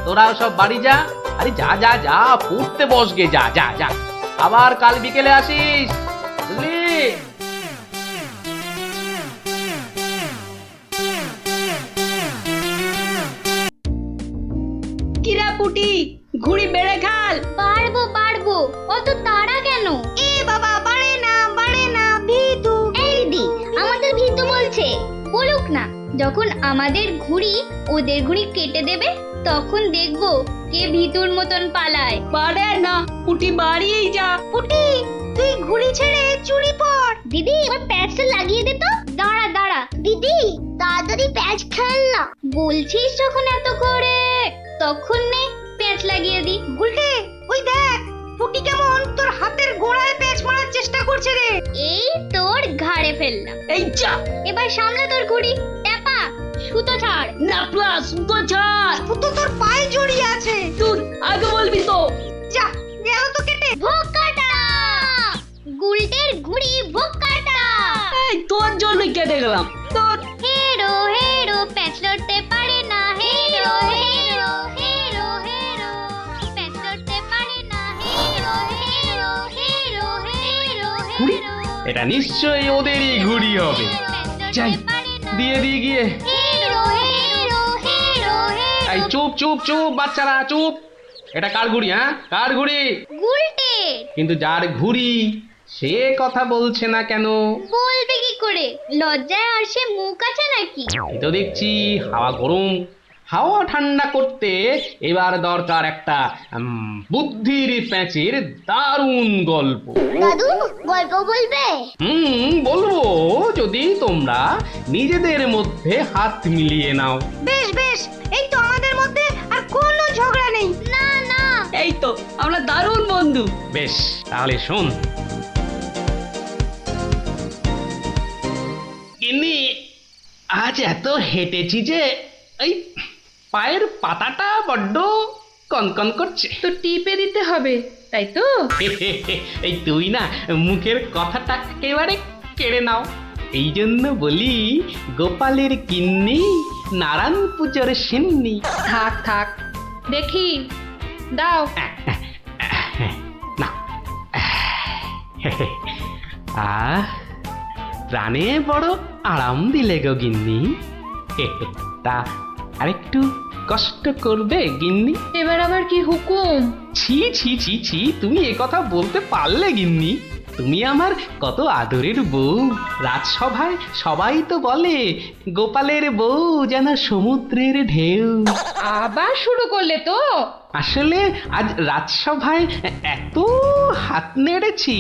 তোরাও সব বাড়ি যা। আরে যা যা যা, পড়তে বসগে, যা যা যা। আবার কাল বিকেলে আসিস, বুঝলি?
কিরা পুটি, ঘুড়ি বেড়ে খাল।
পারবো পারবো, অত তাড়া কেন? এ বাবা, বাড়ে না ভিতু। এই দিদি, আমাদের ভিতু বলছে, বলুক না। যখন আমাদের ঘুড়ি ওদের ঘুড়ি কেটে দেবে তখন দেখবো কে ভিতুর মতন পালায়।
পারে না, পুটি বাড়িয়েই যা।
পুটি, তুই ঘুড়ি ছেড়ে চুরি পর। দিদি, এবার প্যাচটা লাগিয়ে দে তো। দাঁড়া দাঁড়া দিদি, তাড়াতাড়ি প্যাচ খেল না। বলছিস যখন এত করে, তখন নে প্যাচ লাগিয়ে দিই।
গুলটে ওই দেখ টুকি কেমন তোর হাতের গোড়ায় পেঁচ মারার চেষ্টা করছে রে।
এই তোর ঘাড়ে ফেললাম।
এই যা
এবার সামলা তোর ঘুড়ি। ট্যাপা সুতো ছাড়।
না প্লাস সুতো ছাড়।
সুতো তোর পায়ে জড়িয়ে আছে।
তুই আগে বলবি তো।
যা গেল তো কেটে।
ভোক্কাটা গুলটের ঘুড়ি ভোক্কাটা।
এই তোর জন্যই কেটে গেলাম। তোর
হেরো হেরো প্যাঁচ লড়তে পারে না। হেরো হেরো হেরো হেরো প্যাঁচ লড়তে পারে না। হেরো হেরো হেরো হেরো
ঘুড়ি?
হেরো
এটা নিশ্চয়ই ওদেরই ঘুড়ি হবে। যাই দিয়ে দিয়ে গিয়ে।
হেরো হেরো হেরো হেরো
এই চুপ চুপ চুপ বাচ্চারা চুপ। এটা কার ঘুড়ি? হ্যাঁ কার ঘুড়ি?
গুলটে।
কিন্তু যার ঘুড়ি সে কথা বলছে না কেন?
বলবে কি করে? লজ্জায় আর সে মুখ আছে নাকি?
এই তো দেখছি হাওয়া গরম, হাওয়া ঠান্ডা করতে এবার দরকার একটা বুদ্ধির প্যাঁচের দারুণ গল্প।
দাদু গল্প বলবে?
বলবো যদি তোমরা নিজেদের মধ্যে হাত মিলিয়ে নাও।
বেশ বেশ এই তো আমাদের মধ্যে আর কোনো ঝগড়া নেই।
না না
এই তো আমরা দারুণ বন্ধু।
বেশ তাহলে শোন। গিন্নি আজ এত হেঁটেছি যে এই পায়ের পাতাটা বড্ড কনকন করছে।
তো টিপে দিতে হবে তাই তো?
এই তুই না মুখের কথাটা একেবারে কেড়ে নাও। এই জন্য বলি গোপালের গিন্নি নারায়ণ পুজোর সিন্নি।
থাক থাক দেখি দাও।
না প্রাণে বড় আরাম দিলে গো গিন্নি। তা আরেকটু কষ্ট করবে গিন্নি?
এবার আবার কি হুকুম?
ছি ছি ছি ছি তুমি এ কথা বলতে পারলে গিন্নি? তুমি আমার কত আদরের বউ। রাজসভায় সবাই তো বলে গোপালের বউ যেন সমুদ্রের ঢেউ।
আবার শুরু করলে তো?
আসলে আজ রাজসভায় এত হাত নেড়েছি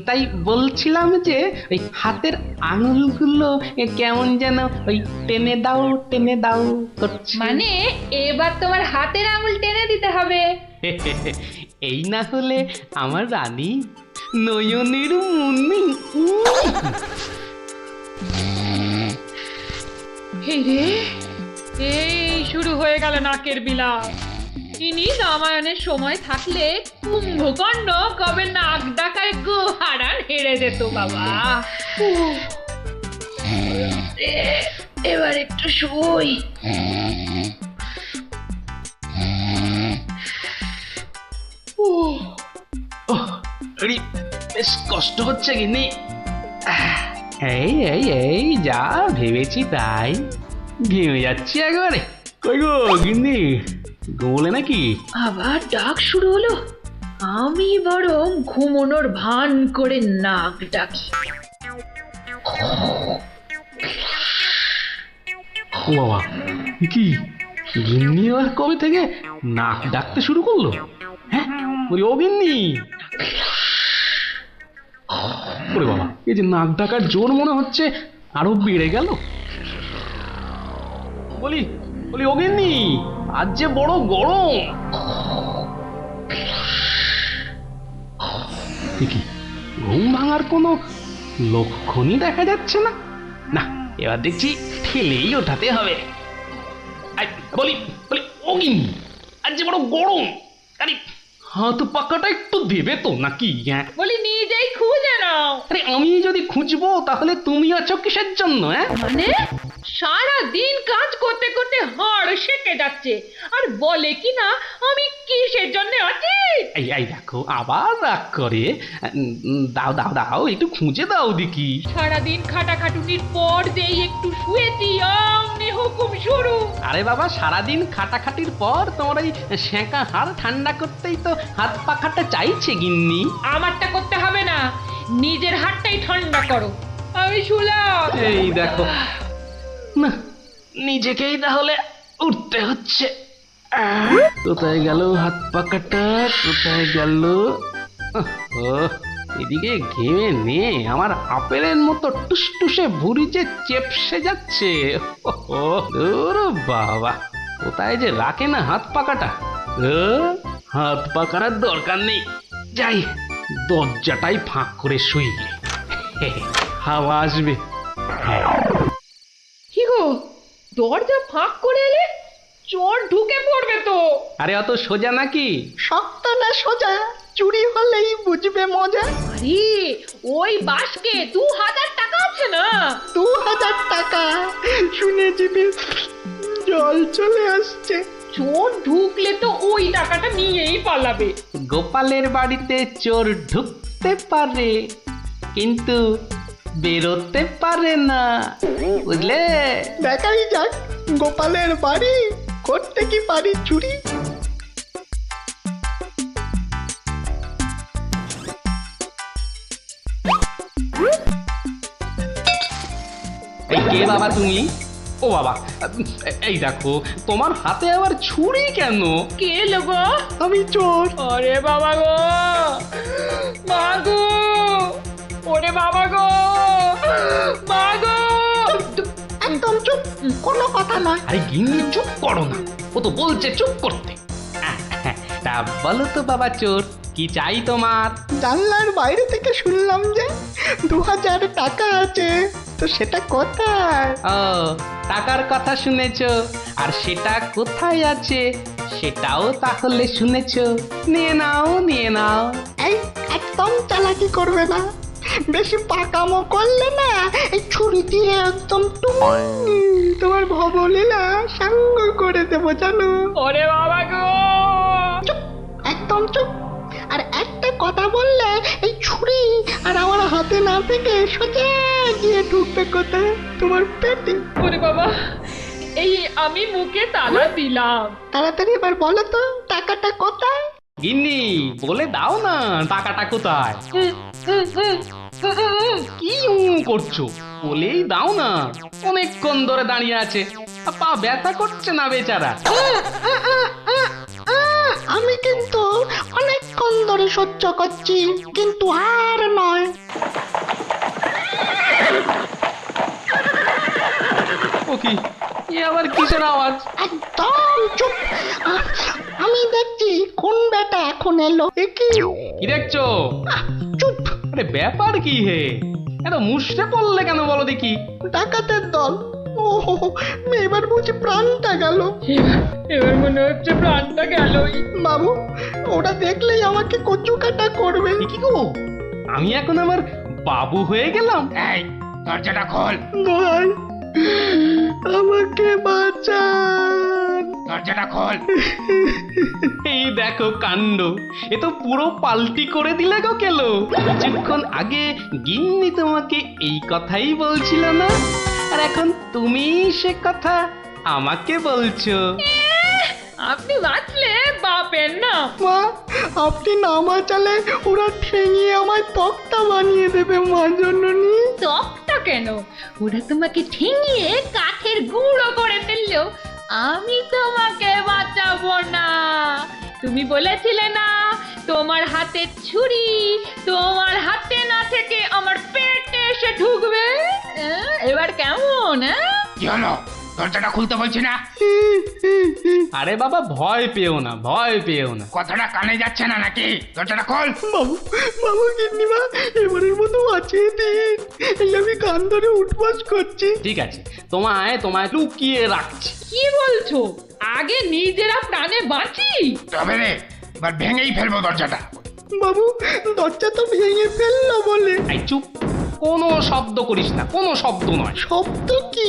তাই বলছিলাম যে ওই হাতের আঙুলগুলো কেমন যেন ওই টেনে দাও করছে।
মানে এবার তোমার হাতের আঙুল টেনে দিতে হবে।
এই না হলে আমার রানী নয়নের মুন্নি।
এই রে এই শুরু হয়ে গেল নাকের বিলাপ। ইনি রামায়ণের সময় থাকলে কুম্ভকর্ণ কবে নাক ডাকায় গোহারান হেরে যেত বাবা। এবার একটু শুই।
বেশ কষ্ট হচ্ছে গিন্নি। এই এই এই যা ভেবেছি তাই ঘেমে যাচ্ছি একবারে। কই গো গিন্নি গোলে নাকি?
আবার ডাক শুরু হলো। আমি বরং ঘুমোনোর ভান করে নাক ডাকি।
ও বাবা কি গিন্নি আর কবে থেকে নাক ডাকতে শুরু করলো? হ্যাঁ বলি ও গিন্নি। ওরে বাবা এই যে নাক ডাকার জোর মনে হচ্ছে আরো বেড়ে গেল। বলি বলি ও গিন্নি আজ যে বড় গরম। কি ঘুম ভাঙার কোনো লক্ষণই দেখা যাচ্ছে না। না এবার দেখছি ঠেলেই ওঠাতে হবে। বলি বলি ও গিন্নি আজ যে বড় গরম। আরে হাত পাকাটা একটু দেবে তো নাকি? হ্যাঁ
বলি নিজেই খুঁজে নাও।
আরে আমি যদি খুঁজবো তাহলে তুমি আছো কিসের জন্য?
মানে সারা দিন কাজ করতে করতে হাড় সেকে যাচ্ছে আর বলে কি না আমি কিসের জন্য আছি।
এই এই দেখো আবার রাগ করে। দাও দাও দাও একটু খুঁজে দাও দেখি।
সারাদিন খাটাখাটুনির পর যেই একটু শুয়েছি অমনি হুকুম শুরু।
আরে বাবা সারাদিন খাটাখাটির পর তোমার এই সেঁকা হাড় ঠান্ডা করতেই তো হাত পাখাটা চাইছে গিন্নি।
আমারটা করতে হবে না, নিজের হাতটাই ঠান্ডা করো। আমি শুলাম।
এই দেখো না নিজেকেই তাহলে উঠতে হচ্ছে। কোথায় গেল হাত পাকাটা? কোথায় গেল? এদিকে ঘেমে নিয়ে আমার আপেলের মতো টুসটুসে ভুঁড়ি যে চেপসে যাচ্ছে। বাবা কোথায় যে রাখে না হাত পাকাটা। হাত পাকার দরকার নেই, যাই দরজাটাই ফাঁক করে শুই, হাওয়া আসবে।
কি গো, দরজা ফাঁক করে এলে চোর ঢুকে পড়বে তো।
আরে অত সোজা নাকি?
শক্ত না সোজা, চুরি হলেই বুঝবে মজা।
আরে ওই বাসকে 2000 টাকা আছে না।
2000 টাকা শুনে জিভে জল চলে আসছে।
চোর ঢুকলে তো ওই টাকাটা নিয়েই পালাবে।
গোপালের বাড়িতে চোর ঢুকতে পারে কিন্তু বেরোতে পারে না, বুঝলে?
দেখাই যাক গোপালের বাড়ি করতে কি পারি চুরি।
এই কে বাবা তুমি? ও বাবা, এই দেখো তোমার হাতে আবার ছুরি কেন?
কে লোগো?
আমি চোর।
আরে বাবা গো, মা গো, ওরে বাবা গো, মা গো।
একদম চুপ, কোনো কথা নয়।
আরে গিন্নি চুপ করো না, ও তো বলছে চুপ করতে। তা বলো তো বাবা চোর, কি চাই তোমার?
জানলার বাইরে থেকে শুনলাম যে 2000 টাকা আছে, তো সেটা কোথায়?
ও টাকার কথা শুনেছো, আর সেটা কোথায় আছে সেটাও তাহলে শুনেছো। নিয়ে নাও, নিয়ে নাও।
এই একদম চালাকি করবে না, বেশি পাকামো করলে না এই ছুরি দিয়ে একদম তোমার ভবলীলা সাঙ্গ করে দেবো জানো।
ওরে বাবা গো,
চুপ, একদম চুপ। আর একটা কথা বললে এই ছুরি আর আমার হাতে না থেকে সোজা গিয়ে ঢুকবে কোথায়? তোমার পেটে।
ওরে বাবা, এই আমি মুখে তালা দিলাম।
তাড়াতাড়ি এবার বলো তো টাকাটা কোথায়?
গিন্নি বলে দাও না টাকাটা কোথায়। কি করছো, বলেই দাও না। অনেকক্ষণ ধরে দাঁড়িয়ে আছে, পা ব্যথা করছে না বেচারা।
আমি কিন্তু অনেকক্ষণ ধরে সহ্য করছি, কিন্তু আর নয়।
ও কি, এ আবার কিসের আওয়াজ?
একদম চুপ। আমি দেখছি কোন বেটা এখন এলো।
কি দেখছো?
চুপ।
আরে ব্যাপার কি হে, এত মুষড়ে পড়লে কেন বলো দেখি?
ডাকাতের দল। ও এবার বুঝি প্রাণটা গেল।
এবার মনে হচ্ছে প্রাণটা গেলই।
বাবু, ওরা দেখলেই আমাকে কচু কাটা করবে।
কি গো, আমি এখন আমার বাবু হয়ে গেলাম?
এই দরজাটা খোল,
ভাই আমাকে বাঁচান।
দরজাটা খোল।
এই দেখো কাণ্ড, এ তো পুরো পাল্টি করে দিলে গো কেলো। কিছুক্ষণ আগে গিন্নি তোমাকে এই কথাই বলছিল না, আর এখন তুমি সে কথা আমাকে বলছো।
আপনি বাঁচলে বাপের না।
মা, আপনি না বাঁচালে ওরা ঠেঙিয়ে আমায় তক্তা বানিয়ে দেবে মা জননী।
তকটা কেন, ওরা তোমাকে ঠেঙিয়ে কাঠের গুঁড়ো করে ফেললো। আমি তোমাকে বাঁচাবো না। তুমি বলেছিলে না তোমার হাতে ছুরি তোমার হাতে না থেকে আমার পেটে এসে ঢুকবে। এবার কেমন?
কি হলো, দরজাটা খুলতে বলছি না?
আরে বাবা ভয় পেও না, ভয় পেও না।
কথাটা কানে যাচ্ছে না নাকি? দরজাটা খোল।
বাবু, বাবু গিন্নিমা এবারের মতো বাঁচিয়ে দিন, এই আমি কান ধরে উঠবাস করছি।
ঠিক আছে, তোমায় তোমায় লুকিয়ে রাখছি।
কি বলছো? আগে নিজেরা প্রাণে বাঁচি।
তবে রে, এবার ভেঙেই ফেলবো দরজাটা।
বাবু, দরজা তো ভেঙে ফেললো বলে।
এই চুপ, কোনো শব্দ করিস না, কোনো শব্দ নয়।
শব্দ কি?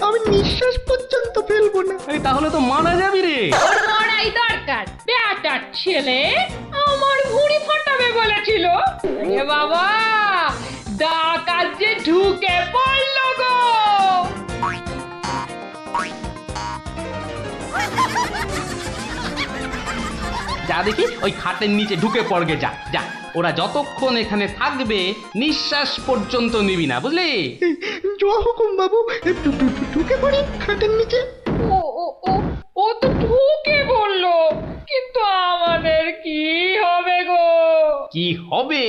আমি নিঃশ্বাস পর্যন্ত ফেলবো না।
এই তাহলে তো মারা যাবি রে।
ওর মরাই দরকার, বেটার ছেলে আমার ভুঁড়ি ফাটাবে বলেছিল। এ বাবা, ডাকাত যে ঢুকে পড়লো গো।
যা দেখি ওই খাটের নিচে ঢুকে পড়গে, যা যা। ওরা যতক্ষণ এখানে থাকবে নিঃশ্বাস পর্যন্ত নিবি না, বুঝলি?
জয় হুকুম বাবু, ঢুকে পড়ি খাটের নিচে।
ও ও ও ও তো ঢুকে বললো, কিন্তু আমাদের কি হবে গো?
কি হবে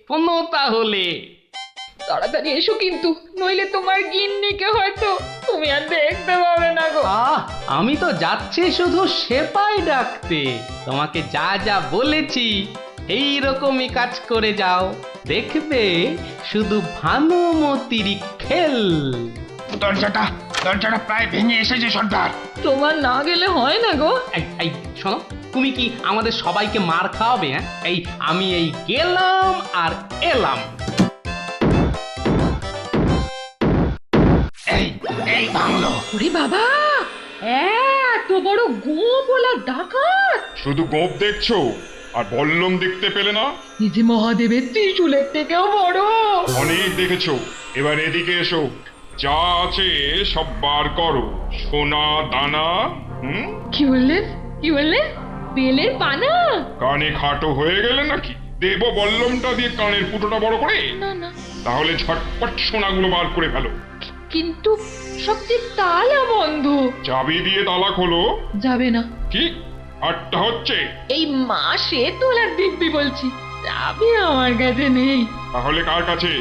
কোনো তাহলে?
তাড়াতাড়ি এসো কিন্তু, নইলে তোমার গিন্নিকে হয়তো তুমি তুমি আর দেখতে পাবে না গো।
আমি তো যাচ্ছি শুধু সেপাই ডাকতে। তোমাকে যা যা বলেছি এই রকমই কাজ করে যাও, দেখবে শুধু ভানুমতির খেল।
দরজাটা প্রায় ভেঙে এসেছে সর্দার।
তোমার না গেলে হয় না গো।
এই শোনো, তুমি কি আমাদের সবাইকে মার খাওয়াবে? হ্যাঁ, আমি গেলাম আর এলাম।
এই ভাঙলো।
ওরে বাবা, এত বড় গোপলা ডাকাত!
শুধু গোপ দেখছো আর বল্লম দেখতে পেলে না?
এই যে মহাদেবের ত্রিশূলের থেকেও বড়।
অনেক দেখেছো, এবার এদিকে এসো। যা আছে সব বার করো, সোনা দানা।
কি বললে? বেলের পানা?
কানে খাটো হয়ে গেলে নাকি? দেব বল্লমটা দিয়ে কানের ফুটোটা বড় করে?
না।
তাহলে ঝটপট সোনাগুলো বার করে ফেলো।
কিন্তু সব যে তালা বন্ধ।
চাবি দিয়ে তালা খোলো।
যাবে না।
কি আটটা হচ্ছে?
এই মাসে তোলার দিব্যি বলছি, চাবি আমার কাছে নেই।
তাহলে কার কাছে?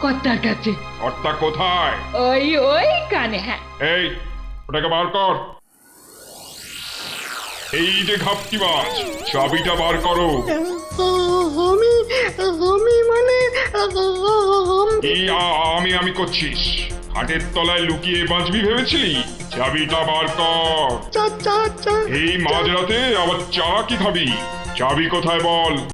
কর্তার কাছে।
কর্তা কোথায়?
ওই কানে। হ্যাঁ,
এই ওটাকে বার কর। এই যে ঘাপটিবাজ, চাবিটা বার করো। আমি করছিস? হাটের তলায় লুকিয়ে বাঁচবি ভেবেছিলি? চাবিটা বার কর। এই মাঝরাতে আবার চা কি খাবি? চাবি কোথায় বল?